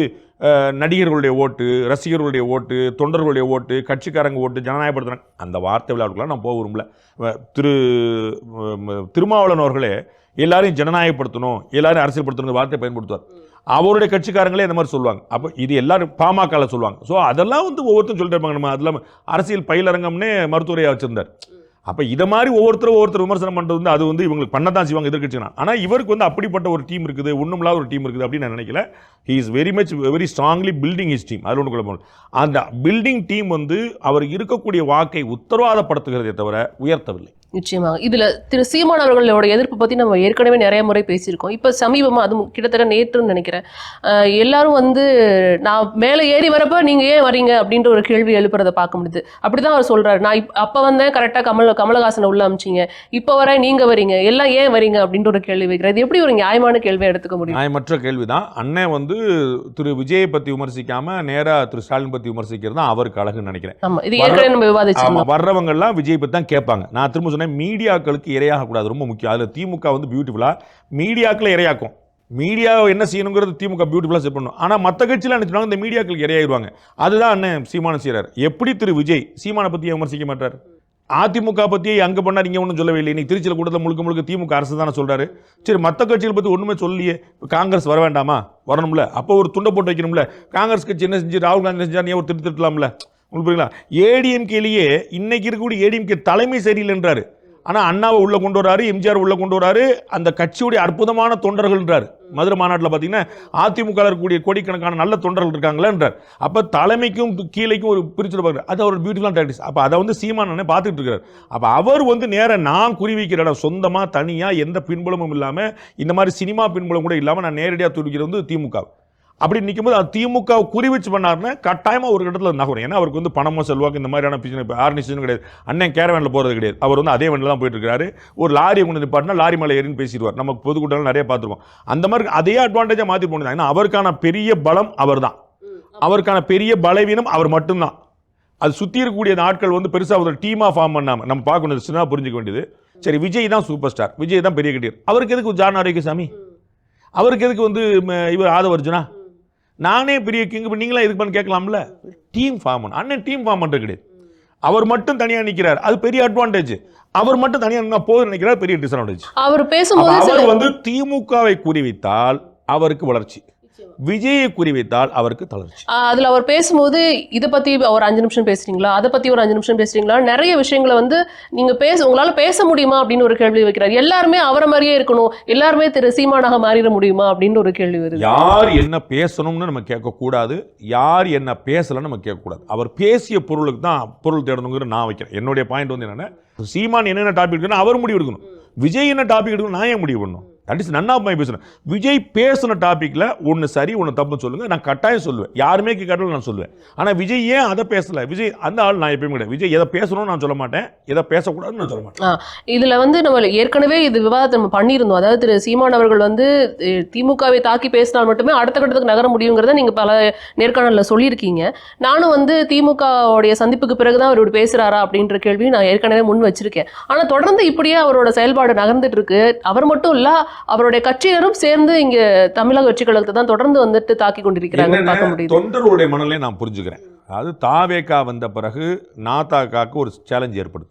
நடிகர்களுடைய ஓட்டு, ரசிகர்களுடைய ஓட்டு, தொண்டர்களுடைய ஓட்டு, கட்சிக்காரங்க ஓட்டு, ஜனநாயகப்படுத்துறாங்க அந்த வார்த்தை விளையாட்டுக்குலாம் நான் போக விரும்பல. திருமாவளவன் அவர்களே எல்லாரையும் ஜனநாயகப்படுத்தணும், எல்லாரும் அரசியல்படுத்தணும் வார்த்தையை பயன்படுத்துவார். அவருடைய கட்சிக்காரங்களே இந்த மாதிரி சொல்லுவாங்க. அப்போ இது எல்லாரும் பாமகவில் சொல்லுவாங்க. ஸோ அதெல்லாம் வந்து ஒவ்வொருத்தரும் சொல்லிட்டு இருப்பாங்க. நம்ம அதில் அரசியல் பயிலரங்கம்னே மருத்துவரையாக வச்சிருந்தார். அப்போ இதை மாதிரி ஒவ்வொருத்தர் விமர்சனம் பண்ணுறது வந்து அது வந்து இவங்களுக்கு பண்ணதான் செய்வாங்க எதிர்கட்சினா. ஆனால் இவருக்கு வந்து அப்படிப்பட்ட ஒரு டீம் இருக்குது, ஒன்றுமில்லாத ஒரு டீம் இருக்குது அப்படின்னு நான் நினைக்கல. He is very strongly building his team. அதில் ஒன்று குழப்பம். அந்த பில்டிங் டீம் வந்து அவர் இருக்கக்கூடிய வாக்கை உத்தரவாதப்படுத்துகிறதே தவிர உயர்த்தவில்லை. நிச்சயமாக இதுல திரு சீமான் அவர்களோட எதிர்ப்பு பத்தி நம்ம ஏற்கனவே நிறைய முறை பேசியிருக்கோம். இப்ப சமீபமா அது கிட்டத்தட்ட நேற்றுன்னு நினைக்கிறேன், எல்லாரும் வந்து நான் மேலே ஏறி வரப்ப நீங்க ஏன் வரீங்க அப்படின்ற ஒரு கேள்வி எழுப்புறதை பார்க்க முடியுது. அப்படிதான் அவர் சொல்றாரு, நான் அப்ப வந்தேன் கரெக்டா கமலஹாசனை உள்ள அமிச்சிங்க, இப்ப வர நீங்க வரீங்க, எல்லாம் ஏன் வரீங்க அப்படின்ற ஒரு கேள்வி வைக்கிறார். இது எப்படி ஒரு நியாயமான கேள்வியை எடுத்துக்க முடியும்? நியாயமற்ற கேள்விதான். அண்ணன் வந்து திரு விஜயை பத்தி விமர்சிக்காம நேரா திரு ஸ்டாலின் பத்தி விமர்சிக்கிறது தான் அவருக்கு அழகுன்னு நினைக்கிறேன். ஆமா, இது ஏற்கனவே நம்ம விவாதிச்சோம். வர்றவங்க எல்லாம் விஜய் பத்தி தான் கேட்பாங்க. நான் திரும்ப மீடியாக்களுக்கு இரையாக கூடாது, ரொம்ப முக்கியம். அதில் திமுக வந்து பியூட்டிஃபுல்லா மீடியாக்களை இரையாக்கும். மீடியா என்ன செய்யணுங்கிறது திமுக பியூட்டிஃபுல்லா செட் பண்ணும். ஆனால் மற்ற கட்சியில் நினைச்சுவாங்க இந்த மீடியாக்களுக்கு இரையாயிருவாங்க. அதுதான் அண்ணன் சீமான செய்கிறார். எப்படி திரு விஜய் சீமானை பற்றி விமர்சிக்க மாட்டார்? அதிமுக பற்றி அங்கே பண்ணார், இங்கே ஒன்றும் சொல்லவே இல்லை. இன்னைக்கு திருச்சியில் கூட்டத்தில் முழுக்க திமுக அரசு தானே சொல்கிறாரு. சரி, மற்ற கட்சிகளை பற்றி ஒன்றுமே சொல்லியே. காங்கிரஸ் வர வேண்டாமா? வரணும்ல. அப்போ ஒரு துண்டை போட்டு வைக்கணும்ல. காங்கிரஸ் கட்சி என்ன செஞ்சு, ராகுல் காந்தி செஞ்சா நீ ஒரு திட்டலாம்ல. உங்களுக்கு புரியுங்களா? ஏடிஎம்கேலேயே இன்னைக்கு இருக்கக்கூடிய ஏடிஎம்கே தலைமை சரியில்லைன்றாரு. ஆனால் அண்ணாவை உள்ளே கொண்டு வராரு, எம்ஜிஆர் உள்ளே கொண்டு வராரு, அந்த கட்சியுடைய அற்புதமான தொண்டர்கள்ன்றார். மதுரை மாநாட்டில் பார்த்தீங்கன்னா அதிமுக இருக்கக்கூடிய கோடிக்கணக்கான நல்ல தொண்டர்கள் இருக்காங்களேன்றார். அப்போ தலைமைக்கும் கீழைக்கும் ஒரு பிரிச்சு பார்க்குறாரு. அது ஒரு பியூட்டிஃபுல்லான டாக்டிக்ஸ். அப்போ அதை வந்து சீமானே பார்த்துட்டு இருக்காரு. அப்போ அவர் வந்து நேராக நான் குறி வைக்கிற இடம் சொந்தமாக தனியாக எந்த பின்புலமும் இல்லாமல், இந்த மாதிரி சினிமா பின்புலம் கூட இல்லாமல் நான் நேரடியாக துடிக்கிறது வந்து திமுக. அப்படி நிற்கும்போது அது திமுக குறி வச்சு பண்ணாருன்னா கட்டாயமாக ஒரு இடத்துல நகரும். ஏன்னா அவருக்கு வந்து பணமோ செல்வாக்கு இந்த மாதிரியான பிரச்சனை ஆர்கனைசேஷன் கிடையாது. அண்ணன் கேரவேனில் போகிறது கிடையாது. அவர் வந்து அதே வண்டியில் தான் போயிட்டு இருக்காரு. ஒரு லாரியை கொண்டு நிப்பாட்டினா லாரி மேலே ஏறின்னு பேசிடுவார். நமக்கு பொதுக்கூட்டம் நிறைய பார்த்துருக்கோம். அந்த மாதிரி அதே அட்வான்டேஜாக மாற்றி போனது. ஏன்னா அவருக்கான பெரிய பலம் அவர் தான், அவருக்கான பெரிய பலவீனம் அவர் மட்டும்தான். அது சுற்றி இருக்கக்கூடிய நாட்கள் வந்து பெருசாக ஒரு டீமாக ஃபார்ம் பண்ணாமல் நம்ம பார்க்கணும். சினிமா புரிஞ்சிக்க வேண்டியது. சரி, விஜய் தான் சூப்பர் ஸ்டார், விஜய் தான் பெரிய கட்டியர். அவருக்கு எதுக்கு ஜான் ஆரோக்கியசாமி? அவருக்கு எதுக்கு வந்து இவர் ஆதவர்ஜுனா? நானே பெரிய கிங், நீங்களா இதுக்கு பண்ண கேட்கலாம்ல. டீம் ஃபார்ம் பண்ண அண்ணன் டீம் ஃபார்ம் பண்ணுறது கிடையாது. அவர் மட்டும் தனியாக நிற்கிறார், அது பெரிய அட்வான்டேஜ். அவர் மட்டும் தனியாக போது நிற்கிறார், பெரிய டிஸ்அட்வான்டேஜ். அவர் பேசும்போது அவர் வந்து திமுகவை குறிவைத்தால் அவருக்கு வளர்ச்சி, விஜயை குறிவைத்தால் அவருக்கு தளர்ச்சி. அதுல அவர் பேசும்போது இதை பத்தி ஒரு 5 நிமிஷம் பேசுறீங்களா, அதை பத்தி ஒரு 5 நிமிஷம் பேசுறீங்களா, நிறைய விஷயங்களை வந்து நீங்க உங்களால பேச முடியுமா அப்படின்னு ஒரு கேள்வி வைக்கிறார். எல்லாருமே அவரை மாதிரியே இருக்கணும், எல்லாருமே திரு சீமானாக மாறிட முடியுமா அப்படின்னு ஒரு கேள்வி வருது. யார் என்ன பேசணும்னு நம்ம கேட்கக்கூடாது, யார் என்ன பேசலன்னு நம்ம கேட்கக்கூடாது. அவர் பேசிய பொருளுக்கு தான் பொருள் தேடணுங்கிற நான் வைக்கிறேன். என்னுடைய பாயிண்ட் வந்து என்னன்னா, சீமான் என்னென்ன டாபிக் எடுக்கணும் அவர் முடிவு எடுக்கணும், விஜய் என்ன டாபிக் எடுக்கணும் நான் ஏன் முடிவு பண்ணணும்? That is none of my business. Vijay பேசின டாபிக்ல ஒன்று சரி ஒன்று தப்புன்னு சொல்லுங்க, நான் கட்டாயம் சொல்லுவேன். யாருமே கேட்கறதுல நான் சொல்லுவேன். ஆனால் விஜய் ஏன் அதை பேசல? விஜய் அந்த ஆள் நான் எப்பயுமே கிடையாது. விஜய் எதை பேசணும்னு நான் சொல்ல மாட்டேன், எதை பேசக்கூடாதுன்னு நான் சொல்ல மாட்டேன். இதுல வந்து நம்ம ஏற்கனவே இது விவாதத்தை நம்ம பண்ணியிருந்தோம். அதாவது திரு சீமான் அவர்கள் வந்து திமுகவை தாக்கி பேசினால் மட்டுமே அடுத்த கட்டத்துக்கு நகர முடியுங்கிறத நீங்க பல நேர்காணலில் சொல்லியிருக்கீங்க. நானும் வந்து திமுகவுடைய சந்திப்புக்கு பிறகுதான் அவர் பேசுறாரா அப்படின்ற கேள்வி நான் ஏற்கனவே முன் வச்சிருக்கேன். ஆனா தொடர்ந்து இப்படியே அவரோட செயல்பாடு நகர்ந்துட்டு இருக்கு. அவர் மட்டும் இல்ல, அவருடைய கட்சியினரும் சேர்ந்து இங்க தமிழக வெற்றி கழகத்தை தான் தொடர்ந்து வந்துட்டு தாக்கி கொண்டிருக்கிறாங்க. பார்க்க முடியுது. தொண்டர்களுடைய மனநிலை நான் புரிஞ்சுக்கிறேன். அதாவது தாவேகா வந்த பிறகு நாதாகாக்கு ஒரு சேலஞ்ச் ஏற்படுது.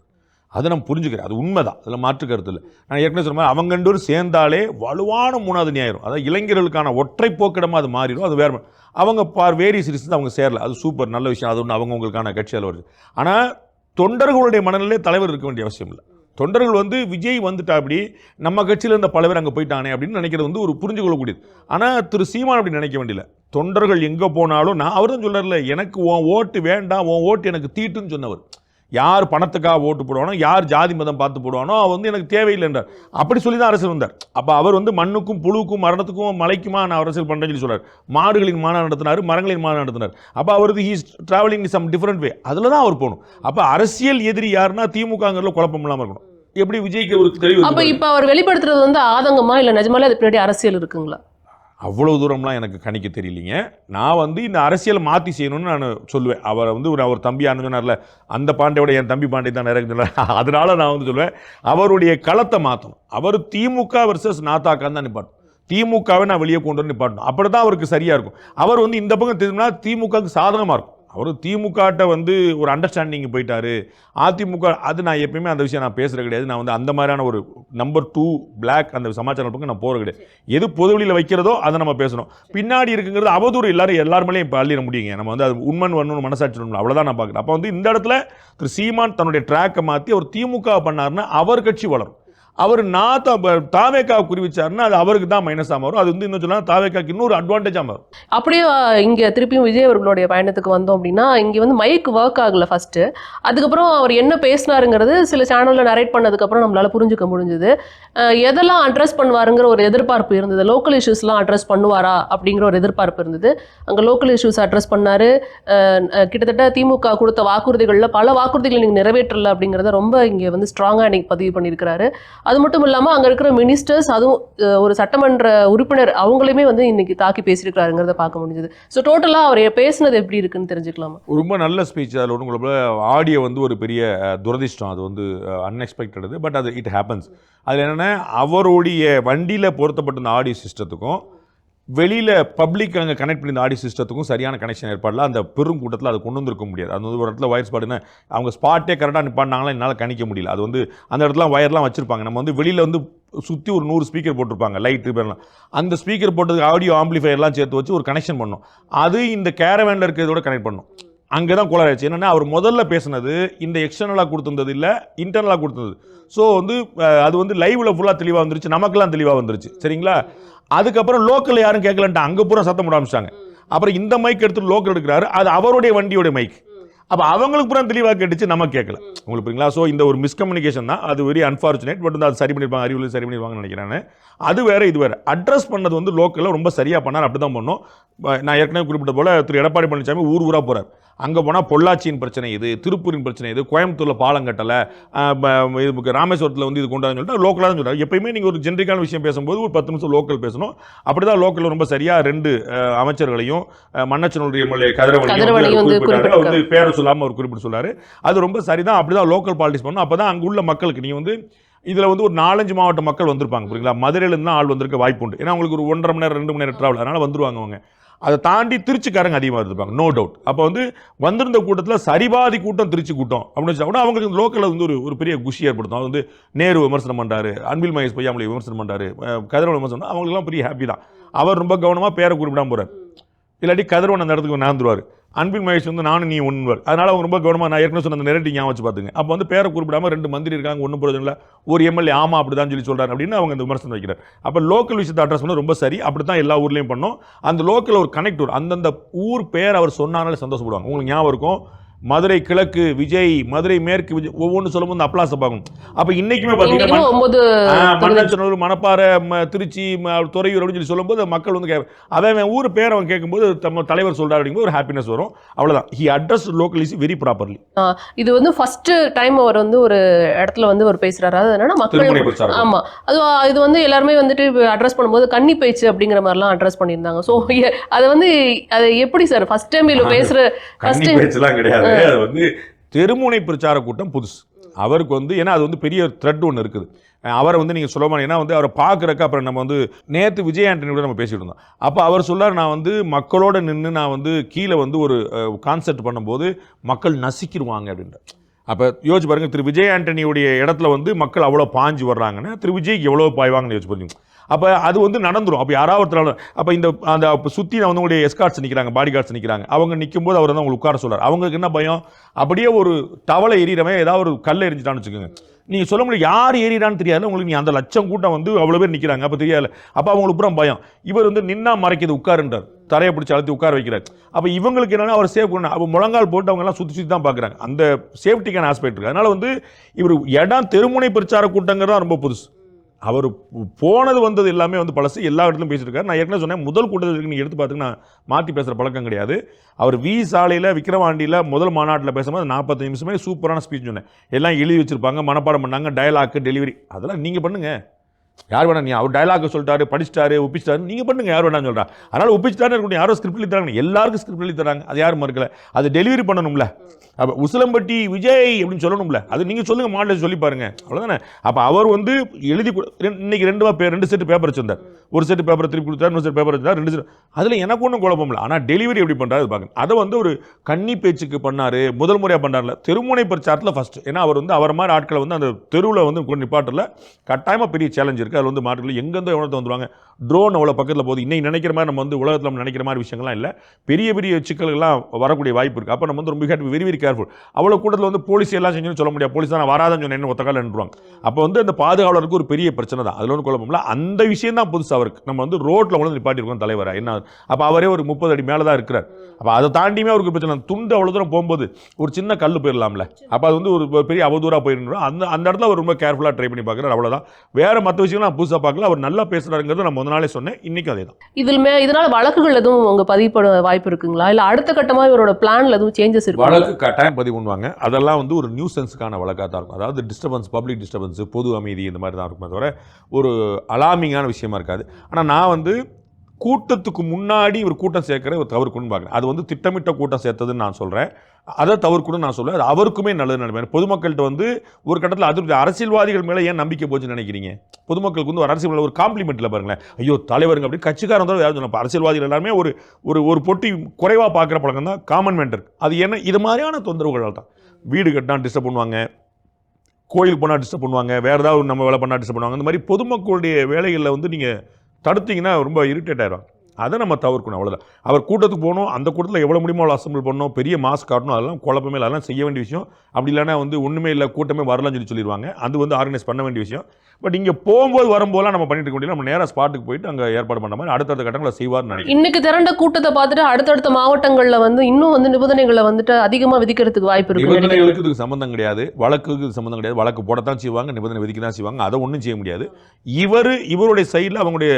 அதை நம்ம புரிஞ்சுக்கிறேன், அது உண்மைதான், அதில் மாற்று கருத்து இல்லை. நான் ஏற்கனவே சொன்ன மாதிரி அவங்க 2 பேரும் சேர்ந்தாலே வலுவான 3வது ஞாயிறும், அதாவது இளைஞர்களுக்கான ஒற்றை போக்கிடமாக அது மாறிடும். அது வேறு அவங்க வேரியஸ் ரீசன்ஸ் அவங்க சேரல, அது சூப்பர் நல்ல விஷயம், அது ஒன்று அவங்களுக்கான கட்சியால் வருது. ஆனால் தொண்டர்களுடைய மனநிலையே தலைவர் இருக்க வேண்டிய அவசியம் இல்லை. தொண்டர்கள் வந்து விஜய் வந்துட்டா அப்படி நம்ம கட்சியில் இருந்த பல பேர் அங்கே போயிட்டானே அப்படின்னு நினைக்கிறது வந்து ஒரு புரிஞ்சு கொள்ளக்கூடியது. ஆனால் திரு சீமான் அப்படி நினைக்க வேண்டியல. தொண்டர்கள் எங்கே போனாலும் நான் அவர் தான் சொல்கிறார்ல, எனக்கு உன் ஓட்டு வேண்டாம், உன் ஓட்டு எனக்கு தீட்டுன்னு சொன்னவர். யார் பணத்துக்காக ஓட்டு போடுவானோ, யார் ஜாதி மதம் பார்த்து போடுவானோ அவன் வந்து எனக்கு தேவையில்லை என்றார். அப்படி சொல்லி தான் அரசியல் வந்தார். அப்போ அவர் வந்து மண்ணுக்கும் புழுவுக்கும் மரணத்துக்கும் மலைக்குமா நான் அரசியல் பண்ணுறேன்னு சொல்லி சொல்கிறார். மாடுகளின் மாநாடு நடத்தினார், மரங்களின் மாநாடு நடத்தினார். அப்போ அவருக்கு he's travelling in some different way, அதில் தான் அவர் போகணும். அப்போ அரசியல் எதிரி யாருன்னா திமுகங்கிறதுல குழப்பம் இல்லாமல் இருக்கணும். எப்படி விஜய்க்கு ஒரு தெளிவு. அப்போ இப்போ அவர் வெளிப்படுத்துறது வந்து ஆதங்கமா இல்லை நிஜமாலே அது பின்னாடி அரசியல் இருக்குங்களா? அவ்வளவு தூரம்லாம் எனக்கு கணிக்க தெரியலிங்க. நான் வந்து இந்த அரசியலை மாற்றி செய்யணும்னு நான் சொல்லுவேன். அவரை வந்து அவர் தம்பி சொன்னார்ல, அந்த பாண்டையோட என் தம்பி பாண்டை தான் நிறைய சொன்னார். அதனால நான் வந்து சொல்லுவேன், அவருடைய களத்தை மாற்றணும். அவர் திமுக வர்சஸ் நாத்தாக்கான்னு தான் நிப்பாட்டணும். திமுகவை நான் வெளியே கொண்டு வந்து நிப்பாட்டணும். அப்படி தான் அவருக்கு சரியாக இருக்கும். அவர் வந்து இந்த பக்கம் திரும்பினா திமுகவுக்கு சாதகமாக இருக்கும். அவர் திமுகட்ட வந்து ஒரு அண்டர்ஸ்டாண்டிங் போயிட்டாரு. அதிமுக அது நான் எப்பயுமே அந்த விஷயம் நான் பேசுகிறது கிடையாது. நான் வந்து அந்த மாதிரியான ஒரு நம்பர் 2 பிளாக் அந்த சமாச்சாரம் பக்கம் நான் போகிறது கிடையாது. எது பொது வெளியில் வைக்கிறதோ அதை நம்ம பேசணும். பின்னாடி இருக்குங்கிறது அவதூறு எல்லாருமேலையும் இப்போ அள்ளிட முடியுங்க. நம்ம வந்து அது உண்மன் வரணும், மனசாட்சி வரணும், அவ்வளோதான் நான் பார்க்குறேன். அப்போ வந்து இந்த இடத்துல திரு சீமான் தன்னுடைய ட்ராக்கை மாற்றி அவர் திமுக பண்ணாருன்னா அவர் கட்சி வளரும். அவர் தாவேக்காவை குறிவிச்சாருன்னா அது அவருக்கு தான் மைனஸாக மாறும். அது வந்து இன்னும் சொன்னால் தாவேக்காக்கு இன்னொரு அட்வான்டேஜாக மாறும். அப்படியே இங்கே திருப்பியும் விஜய் அவர்களுடைய பயணத்துக்கு வந்தோம் அப்படின்னா, இங்கே வந்து மைக் ஒர்க் ஆகலை ஃபஸ்ட்டு. அதுக்கப்புறம் அவர் என்ன பேசினாருங்கிறது சில சேனலில் நரேட் பண்ணதுக்கப்புறம் நம்மளால் புரிஞ்சுக்க முடிஞ்சுது. எதெல்லாம் அட்ரஸ் பண்ணுவாருங்கிற ஒரு எதிர்பார்ப்பு இருந்தது. லோக்கல் இஷ்யூஸ்லாம் அட்ரஸ் பண்ணுவாரா அப்படிங்கிற ஒரு எதிர்பார்ப்பு இருந்தது. அங்கே லோக்கல் இஷ்யூஸ் அட்ரஸ் பண்ணார். கிட்டத்தட்ட திமுக கொடுத்த வாக்குறுதிகளில் பல வாக்குறுதிகள் நீங்கள் நிறைவேற்றலை அப்படிங்கிறத ரொம்ப இங்கே வந்து ஸ்ட்ராங்காக இன்னைக்கு பதிவு பண்ணியிருக்கிறாரு. அது மட்டும் இல்லாமல் அங்கே இருக்கிற மினிஸ்டர்ஸ், அதுவும் ஒரு சட்டமன்ற உறுப்பினர் அவங்களையுமே வந்து இன்னைக்கு தாக்கி பேசியிருக்கிறாருங்கிறத பார்க்க முடிஞ்சது. ஸோ டோட்டலாக அவர் பேசுனது எப்படி இருக்குன்னு தெரிஞ்சுக்கலாமா? ரொம்ப நல்ல ஸ்பீச். அதில் ஒன்று ஆடியோ வந்து ஒரு பெரிய துரதிஷ்டம், அது வந்து அன்எக்ஸ்பெக்டடு, பட் அது இட் ஹேப்பன்ஸ். அதில் என்னென்னா அவருடைய வண்டியில் பொருத்தப்பட்ட ஆடியோ சிஸ்டத்துக்கும் வெளியில் பப்ளிக் அங்கே கனெக்ட் பண்ணி இந்த ஆடியோ சிஸ்டத்துக்கும் சரியான கனெக்ஷன் ஏற்பாடில் அந்த பெரும் கூட்டத்தில் அதை கொண்டு வந்துருக்க முடியாது. அது வந்து ஒரு இடத்துல வயர் ஸ்பாட்டுன்னு அவங்க ஸ்பாட்டே கரெக்டாக நிப்பாட்டினாங்களா என்னால் கணிக்க முடியல. அது வந்து அந்த இடத்துல வயர்லாம் வச்சுருப்பாங்க. நம்ம வந்து வெளியில் வந்து சுற்றி ஒரு 100 ஸ்பீக்கர் போட்டிருப்பாங்க, லைட்டு பேர்லாம். அந்த ஸ்பீக்கர் போட்டதுக்கு ஆடியோ ஆம்பிளிஃபையர்லாம் சேர்த்து வச்சு ஒரு கனெக்ஷன் பண்ணோம். அது இந்த கேரவேனில் இருக்கிறதோட கனெக்ட் பண்ணோம். அங்கே தான் கோளாறு. என்னென்னா அவர் முதல்ல பேசுனது இந்த எக்ஸ்டர்னலாக கொடுத்துருந்தது இல்லை, இன்டர்னலாக கொடுத்துருந்தது. ஸோ வந்து அது வந்து லைவில் ஃபுல்லாக தெளிவாக வந்துருச்சு, நமக்கெல்லாம் தெளிவாக வந்துருச்சு. சரிங்களா? அதுக்கப்புறம் லோக்கல் யாரும் கேட்கலன்ட்டு அங்கே பூரா சத்தம் போட ஆரம்பிச்சிட்டாங்க. அப்புறம் இந்த மைக் எடுத்துட்டு லோக்கல் எடுக்கிறாரு, அது அவருடைய வண்டியோட மைக். அப்போ அவங்களுக்கு பூரா தெளிவாக கேட்டுச்சு, நம்ம கேட்கல. உங்களுக்கு புரியுங்களா? ஸோ இந்த ஒரு மிஸ்கம்யூனிகேஷன் தான், அது வெரி அன்ஃபார்ச்சுனேட். பட் வந்து அது சரி பண்ணியிருப்பாங்க, அறிவுள்ள சரி பண்ணியிருப்பாங்கன்னு நினைக்கிறேன். அது வேறு இது வேறு. அட்ரஸ் பண்ணது வந்து லோக்கலில் ரொம்ப சரியாக பண்ணார். அப்படி தான் பண்ணோம். நான் ஏற்கனவே குறிப்பிட்ட போல் திரு எடப்பாடி பழனிசாமி ஊர் ஊராக போகிறார். அங்கே போனால் பொள்ளாச்சியின் பிரச்சனை இது, திருப்பூரின் பிரச்சனை இது, கோயம்புத்தூரில் பாலம் கட்டலை, இது ராமேஸ்வரத்தில் வந்து இது கொண்டாதுன்னு சொல்லிட்டு லோக்கலாக தான் சொல்கிறார். எப்பயுமே நீங்கள் ஒரு ஜென்ரிக்கான விஷயம் பேசும்போது ஒரு 10 நிமிஷம் லோக்கல் பேசணும். அப்படி தான் லோக்கலில் ரொம்ப சரியாக 2 அமைச்சர்களையும் மன்னச்சனூர் எம்எல்ஏ கதிரவனையும் வந்து பேரை சொல்லாமல் அவர் குறிப்பிட்டு சொல்லார். அது ரொம்ப சரிதான். அப்படி தான் லோக்கல் பாலிடிக்ஸ் பண்ணணும். அப்போ தான் அங்கே உள்ள மக்களுக்கு நீங்கள் வந்து இதில் வந்து ஒரு 4-5 மாவட்ட மக்கள் வந்திருப்பாங்க. புரியுங்களா? மதுரையிலேருந்து ஆள் வந்திருக்க வாய்ப்பு உண்டு. ஏன்னா அவங்களுக்கு ஒரு 1.5 மணி நேரம் 2 மணி நேரம் ட்ராவல், அதனால் வந்துருவாங்க அவங்க. அதை தாண்டி திருச்சிக்காரங்க அதிகமாக இருப்பாங்க, நோ டவுட். அப்போ வந்து வந்திருந்த கூட்டத்தில் சரிபாதி கூட்டம் திருச்சி கூட்டம் அப்படின்னு வச்சா கூட அவங்களுக்கு லோக்கலில் வந்து ஒரு பெரிய குஷி ஏற்படுத்தும். அது வந்து நேரு விமர்சனம் பண்ணுறாரு, அன்பில் மகேஷ் பொய்யாமலை விமர்சனம் பண்ணுறாரு, கதிரவன் விமர்சனம், அவங்களுக்குலாம் பெரிய ஹாப்பி தான். அவர் ரொம்ப கவனமாக பேரை குறிப்பிடாமல் போகிறார். இல்லாட்டி கதிரவன் அந்த இடத்துக்கு நடந்துருவார். அன்பில் மகேஷ் வந்து நானும் நீ ஒன்றுவார். அதனால் அவங்க ரொம்ப கவனமாக, நான் ஏற்கனவே சொன்ன அந்த நெரேட்டிவ் ஞாபகம் வச்சு பார்த்துங்க. அப்போ வந்து பேரை குறிப்பிடாமல் 2 மந்திரி இருக்காங்க, ஒன்றும் பிரச்சனை இல்லை, ஒரு எம்எல்ஏ ஆமாம் அப்படி தான் சொல்லி சொல்கிறார் அப்படின்னு அவங்க அந்த விமர்சனம் வைக்கிறார். அப்போ லோக்கல் விஷயத்தை அட்ரஸ் பண்ண ரொம்ப சரி. அப்படி தான் எல்லா ஊர்லேயும் பண்ணோம். அந்த லோக்கல் ஒரு கனெக்ட் வரும். அந்தந்த ஊர் பேர் அவர் சொன்னாலே சந்தோஷப்படுவாங்க. உங்களுக்கு ஞாபகம் இருக்கும், மதுரை கிழக்கு விஜய், மதுரை மேற்கு விஜய், ஒவ்வொன்று சொல்லும்போது அப்ளாஸ் பார்க்கணும். அப்போ இன்னைக்குமே பார்த்தீங்கன்னா மன்னச்சனூர், மணப்பாறை, திருச்சி, துறையூர் அப்படின்னு சொல்லி சொல்லும்போது மக்கள் வந்து அவன் ஊர் பேர் அவன் கேட்கும்போது நம்ம தலைவர் சொல்றாரு அப்படிங்கும்போது ஒரு ஹாப்பினஸ் வரும். அவ்வளோதான். He address local is very properly. இது வந்து ஃபர்ஸ்ட் டைம் அவர் வந்து ஒரு இடத்துல வந்து அவர் பேசுறாரு. அது என்னன்னா மக்கள், ஆமா, அது இது வந்து எல்லாருமே வந்துட்டு அட்ரஸ் பண்ணும்போது கன்னி பேச்சு அப்படிங்கிற மாதிரிலாம் அட்ரஸ் பண்ணியிருந்தாங்க. ஸோ அது வந்து அது எப்படி சார் ஃபர்ஸ்ட் டைம் இதில் பேசுற ஃபர்ஸ்ட் பேச்செல்லாம் கிடையாது. அது வந்து தெருமுனை பிரச்சார கூட்டம் புதுசு அவருக்கு வந்து. ஏன்னா அது வந்து பெரிய த்ரெட் ஒன்று இருக்குது. அவரை வந்து நீங்கள் சொல்லமான, ஏன்னா வந்து அவரை பார்க்குறக்க அப்புறம் நம்ம வந்து நேற்று விஜய் ஆண்டனியோட நம்ம பேசிகிட்டு இருந்தோம். அப்போ அவர் சொல்லார், நான் வந்து மக்களோட நின்று நான் வந்து கீழே வந்து ஒரு கான்செப்ட் பண்ணும்போது மக்கள் நசிக்கிடுவாங்க அப்படின்ற. அப்போ யோசிச்சு பாருங்கள், திரு விஜய் ஆண்டனியுடைய இடத்துல வந்து மக்கள் அவ்வளோ பாஞ்சு வர்றாங்கன்னா திரு விஜய்க்கு எவ்வளோ பாய்வாங்கன்னு யோசிச்சு பாருங்க. அப்போ அது வந்து நடந்துடும். அப்போ யாராவது ஒருத்தர் அப்போ இந்த அந்த சுற்றி வந்து உங்களுடைய எஸ்கார்ட்ஸ் நிற்கிறாங்க, பாடி கார்ட்ஸ் நிற்கிறாங்க, அவங்க நிற்கும் போது அவர் வந்து அவங்களுக்கு உட்கார சொல்கிறார். அவங்களுக்கு என்ன பயம், அப்படியே ஒரு தவளை எறிகிறவன் ஏதாவது ஒரு கல்லை எரிஞ்சிட்டான்னு வச்சுக்கோங்க, நீங்கள் சொல்ல முடியும் யார் ஏறிடான்னு தெரியாது உங்களுக்கு. நீ அந்த லட்சம் கூட்டம் வந்து அவ்வளோ பேர் நிற்கிறாங்க, அப்போ தெரியாது. அப்போ அவங்களுக்கு அப்புறம் பயம். இவர் வந்து நின்னா மறைக்கிறது, உட்காருன்றார், தரையை பிடிச்சி அழுத்தி உட்கார வைக்கிறார். அப்போ இவங்களுக்கு என்னன்னா அவர் சேஃப் பண்ணணும். அப்போ முழங்கால் போட்டு அவங்க எல்லாம் சுற்றி தான் பார்க்குறாங்க. அந்த சேஃப்டிக்கான ஆஸ்பெக்ட் இருக்குது. அதனால் வந்து இவர் இடம் தெருமுனை பிரச்சார கூட்டங்கிறது ரொம்ப புதுசு. அவர் போனது வந்தது எல்லாமே வந்து பழசு, எல்லா இடத்துலையும் பேசிட்டு இருக்காரு. நான் ஏற்கனவே சொன்னேன், முதல் கூட்டத்துக்கு நீங்கள் எடுத்து பார்த்துக்கு நான் மாற்றி பேசுகிற பழக்கம் கிடையாது. அவர் வி சாலையில் விக்கிரவாண்டியில் முதல் மாநாட்டில் பேசும்போது 40 நிமிஷமே சூப்பரான ஸ்பீச் சொன்னேன். எல்லாம் எழுதி வச்சிருப்பாங்க, மனப்பாடம் பண்ணாங்க, டயலாக்கு டெலிவரி அதெல்லாம் நீங்கள் பண்ணுங்கள். யார் வேணா, நீ அவர் டயலாக் சொல்லிட்டாரு, படிச்சிட்டாரு, ஒப்பிச்சிட்டாரு, நீங்கள் பண்ணுங்கள், யார் வேணான்னு சொல்கிறா. அதனால் ஒப்பிச்சிட்டாரு இருக்கணும். யாரோ ஸ்கிரிப்ட் எழுதி தராங்க, எல்லாருக்கும் ஸ்கிரிப்ட் எழுதி தராங்க, அது யாரும் மறுக்கல. அது டெலிவரி பண்ணணும்ல. அப்போ உசிலம்பட்டி விஜய் அப்படின்னு சொல்லணும்ல, அது நீங்கள் சொல்லுங்கள், மாடல் சொல்லி பாருங்க, அவ்வளோதானே. அப்போ அவர் வந்து எழுதி இன்னைக்கு 2 செட்டு பேப்பர் வச்சிருந்தார். ஒரு செட்டு பேப்பர் திருப்பி கொடுத்தாரு, இன்னொரு செட் பேப்பர் வச்சார், 2 செட். அதில் எனக்கு ஒன்றும் குழப்பம் இல்லை. ஆனால் டெலிவரி எப்படி பண்ணுறாரு பார்க்கணும். அதை வந்து ஒரு கன்னி பேச்சுக்கு பண்ணார், முதல் முறையாக பண்ணார்ல, தெருமுனை பிரச்சாரத்தில் ஃபஸ்ட்டு. ஏன்னா அவர் வந்து அவர் மாதிரி ஆட்களை வந்து அந்த தெருவில் வந்து கொண்டு நிப்பாட்டில் கட்டாயமாக பெரிய சேலஞ்ச் இருக்குது. அதில் வந்து மாட்டுகள் எங்கேருந்தோ எவ்வளோ வந்துடுவாங்க. ட்ரோன் அவ்வளோ பக்கத்தில் போகுது. இன்னைக்கு நினைக்கிற மாதிரி நம்ம வந்து உலகத்தில் நம்ம நினைக்கிற மாதிரி விஷயங்கள்லாம் இல்லை. பெரிய பெரிய சிக்கல்கள்லாம் வரக்கூடிய வாய்ப்பு இருக்குது. அப்போ நம்ம வந்து ரொம்ப வெரி வெரி கேர்ஃபுல். அவ்வளோ கூட்டத்தில் வந்து போலீஸ் எல்லாம் செஞ்சுன்னு சொல்ல முடியாது. போலீஸ் தான் நான் வராதான்னு சொன்னேன், ஒத்த காலம் நின்றுவாங்க. அப்போ வந்து அந்த பாதுகாவலருக்கு ஒரு பெரிய பிரச்சனை தான். அதில் ஒன்றும் குழப்பம்ல. அந்த விஷயம் தான் புதுசு அவருக்கு. நம்ம வந்து ரோட்டில் வந்து நிப்பாட்டிருக்கோம் தலைவராக என்ன. அப்போ அவரே ஒரு 30 அடி மேலே தான் இருக்கிறார். அப்போ அதை தாண்டியுமே அவருக்கு பிரச்சனை. துண்டு அவ்வளோ தூரம் போகும்போது ஒரு சின்ன கல் போயிடலாம்ல. அப்போ அது வந்து ஒரு பெரிய அவதூறாக போயிருந்தோம். அந்த இடத்துல அவர் ரொம்ப கேர்ஃபுல்லாக ட்ரை பண்ணி பார்க்குறாரு, அவ்வளோதான். வேறு மற்ற விஷயங்கள் நான் புதுசாக பார்க்கல. அவர் நல்லா பேசுகிறாருங்கிறது நம்ம முத நாளே சொன்னேன், இன்றைக்கும் அதே தான். இதனால் வழக்குகள் எதுவும் உங்க பதிவுப்பட வாய்ப்பு இருக்குங்களா, இல்லை அடுத்த கட்டமாக இவரோட பிளான்ல எதுவும் சேஞ்சஸ் இருக்கு? வழக்கு கட்டாயம் பதிவு பண்ணுவாங்க. அதெல்லாம் வந்து ஒரு நியூசன்ஸுக்கான வழக்காக தான் இருக்கும். அதாவது டிஸ்டர்பன்ஸ், பப்ளிக் டிஸ்டர்பன்ஸ், பொது அமைதி, இந்த மாதிரி தான் இருக்குமே தவிர ஒரு அலாமிங்கான விஷயமா இருக்காது. ஆனால் நான் வந்து கூட்டத்துக்கு முன்னாடி இவர் கூட்டம் சேர்க்கிற ஒரு தவறுக்குன்னு பார்க்குறேன். அது வந்து திட்டமிட்ட கூட்டம் சேர்த்ததுன்னு நான் சொல்கிறேன். அதை தவறுக்குன்னு நான் சொல்லுவேன். அது அவருக்குமே நல்லது நினைப்பேன். பொதுமக்கள்கிட்ட வந்து ஒரு கட்டத்தில் அது அரசியல்வாதிகள் மேலே ஏன் நம்பிக்கை போச்சுன்னு நினைக்கிறீங்க? பொதுமக்களுக்கு வந்து ஒரு அரசியல் ஒரு காம்ப்ளிமெண்ட்டில் பாருங்களேன், ஐயோ தலைவருங்க அப்படி கட்சிக்காரன் தான் யாரும் சொன்ன. அரசியல்வாதிகள் எல்லாருமே ஒரு பொட்டி குறைவாக பார்க்குற பழக்கம் தான் காமன் மேன் இருக்குது. அது என்ன, இது மாதிரியான தொந்தரவுகளால் தான். வீடு கட்டினா டிஸ்டர்ப் பண்ணுவாங்க, கோயில் போனால் டிஸ்டர்ப் பண்ணுவாங்க, வேறு ஏதாவது நம்ம வேலை பண்ணால் டிஸ்டர்ப் பண்ணுவாங்க. இந்த மாதிரி பொதுமக்களுடைய வேலைகளில் வந்து நீங்கள் தடுத்தீங்கன்னா ரொம்ப இரிட்டேட் ஆயிடும். அதை நம்ம தவிர்க்கணும், அவ்வளோதான். அவர் கூட்டத்துக்கு போகணும், அந்த கூட்டத்தில் எவ்வளோ முடியுமோ அவ்வளோ அசம்பிள் பண்ணணும், பெரிய மாஸ்க் காட்டணும், அதெல்லாம் குழப்பமே இல்லை, அதெல்லாம் செய்ய வேண்டிய விஷயம். அப்படி இல்லைனா வந்து ஒன்றுமே இல்லை, கூட்டமே வரலாம்னு சொல்லிடுவாங்க. அது வந்து ஆர்கனைஸ் பண்ண வேண்டிய விஷயம். பட் இங்கே போகும்போது வரும்போதெல்லாம் நம்ம பண்ணிட்டு இருக்க முடியாது. நம்ம நேராக ஸ்பாட்டுக்கு போயிட்டு அங்கே ஏற்பாடு பண்ண மாதிரி அடுத்தடுத்த கட்டங்களை செய்வார்னு நினைக்கிறேன். இன்னைக்கு திரண்ட கூட்டத்தை பார்த்துட்டு அடுத்தடுத்த மாவட்டங்களில் வந்து இன்னும் வந்து நிபந்தனைகளை வந்துட்டு அதிகமாக விதிக்கிறதுக்கு வாய்ப்பு இருக்கு. நிபந்தனைகளுக்கு இதுக்கு சம்மந்தம் கிடையாது, வழக்குக்கு இது சம்மந்தம் கிடையாது. வழக்கு போடத்தான் செய்வாங்க, நிபந்தனை விதிக்க தான் செய்வாங்க. அதை ஒன்றும் செய்ய முடியாது. இவருடைய சைடில் அவங்களுடைய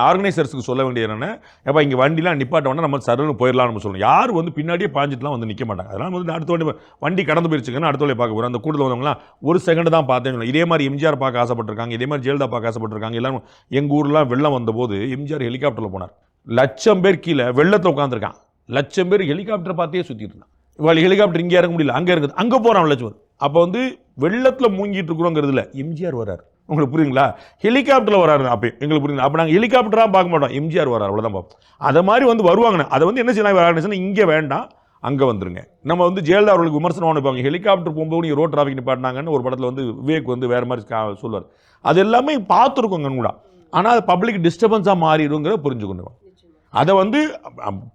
ஆர்கனைசர்ஸுக்கு சொல்ல வேண்டியது என்னென்ன, எப்போ இங்கே வண்டிலாம் நிப்பாட்ட வேணா நம்ம சருன்னு போயிடலாம் நம்ம சொல்லணும். யார் வந்து பின்னாடியே பாஞ்சிட்டுலாம் வந்து நிற்க மாட்டாங்க. அதெல்லாம் வந்து அடுத்த வண்டி கடந்து போயிருச்சுங்கன்னா அடுத்த வழி பார்க்க போகிறோம். அந்த கூட்டத்தில் வந்தவங்களாம் ஒரு செகண்ட் தான் பார்த்தேன். இதே மாதிரி எம்ஜிஆர் பார்க்க ஆசைப்பட்டிருக்காங்க, இதே மாதிரி ஜெயலலிதா பார்க்க ஆசைப்பட்டிருக்காங்க. எல்லாரும் எங்கள் ஊர்லாம் வெள்ளம் வந்தபோது எம்ஜிஆர் ஹெலிகாப்டரில் போனார். 1,00,000 பேர் கீழே வெள்ளத்தில் உட்காந்துருக்கான். 1,00,000 பேர் ஹெலிகாப்டரை பார்த்தே சுற்றிட்டு இருந்தான். இவ்வளோ ஹெலிகாப்டர் இங்கே இறங்க முடியல, அங்கே இருக்குது, அங்கே போகிறான் 1,00,000 பேர். அப்போ வந்து வெள்ளத்தில் மூங்கிட்டு இருக்கிறோங்கிறதுல எம்ஜிஆர் வரார். உங்களுக்கு புரியுங்களா? ஹெலிகாப்டரில் வராரு. அப்போ எங்களுக்கு புரியுது. அப்போ நாங்கள் ஹெலிகாப்டராக பார்க்க மாட்டோம், எம்ஜிஆர் வரார், அவ்வளோதான் பார்ப்போம். அதை மாதிரி வந்து வருவாங்கண்ணே. அதை வந்து என்ன செய்யலாம், இங்கே வேண்டாம் அங்கே வந்துருங்க. நம்ம வந்து ஜெயலலிதா அவர்களுக்கு விமர்சனம் அனுப்பாங்க, ஹெலிகாப்டர் போகும்போது நீங்கள் ரோட் டிராஃபிக் நிப்பாட்டினாங்கன்னு ஒரு படத்தில் வந்து விவேக் வந்து வேறு மாதிரி சொல்லுவார். அது எல்லாமே பார்த்துருக்கோங்க கூட. ஆனால் அது பப்ளிக் டிஸ்டர்பன்ஸாக மாறிடுங்கிற புரிஞ்சுக்கணும். அதை வந்து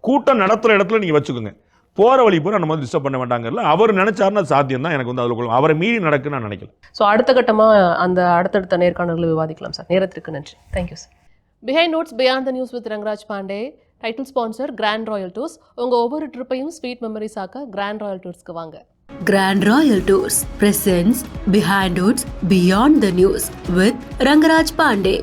கூட்டம் நடத்துகிற இடத்துல நீங்கள் வச்சுக்கோங்க. போகிற வழி பூரா நம்ம வந்து டிஸ்டர்ப் பண்ண வேண்டாங்கல்ல. அவர் நினைச்சாருன்னா சாத்தியம் தான். எனக்கு வந்து அதில் அவரை மீறி நடக்குன்னு நான் நினைக்கல. ஸோ அடுத்த கட்டமாக அந்த அடுத்தடுத்த நேர்காணல்களை விவாதிக்கலாம் சார். நேரத்திற்கு நன்றி. Thank you sir. Behind notes beyond the news with Rangaraj Pandey. Title sponsor Grand Royal Tours. உங்கள் ஒவ்வொரு ட்ரிப்பையும் ஸ்வீட் மெமரிஸ் ஆக்க கிராண்ட் ராயல் டூர்ஸ்க்கு வாங்க. Grand Royal Tours presents Behind Hoods Beyond the News with Rangaraj Pandey.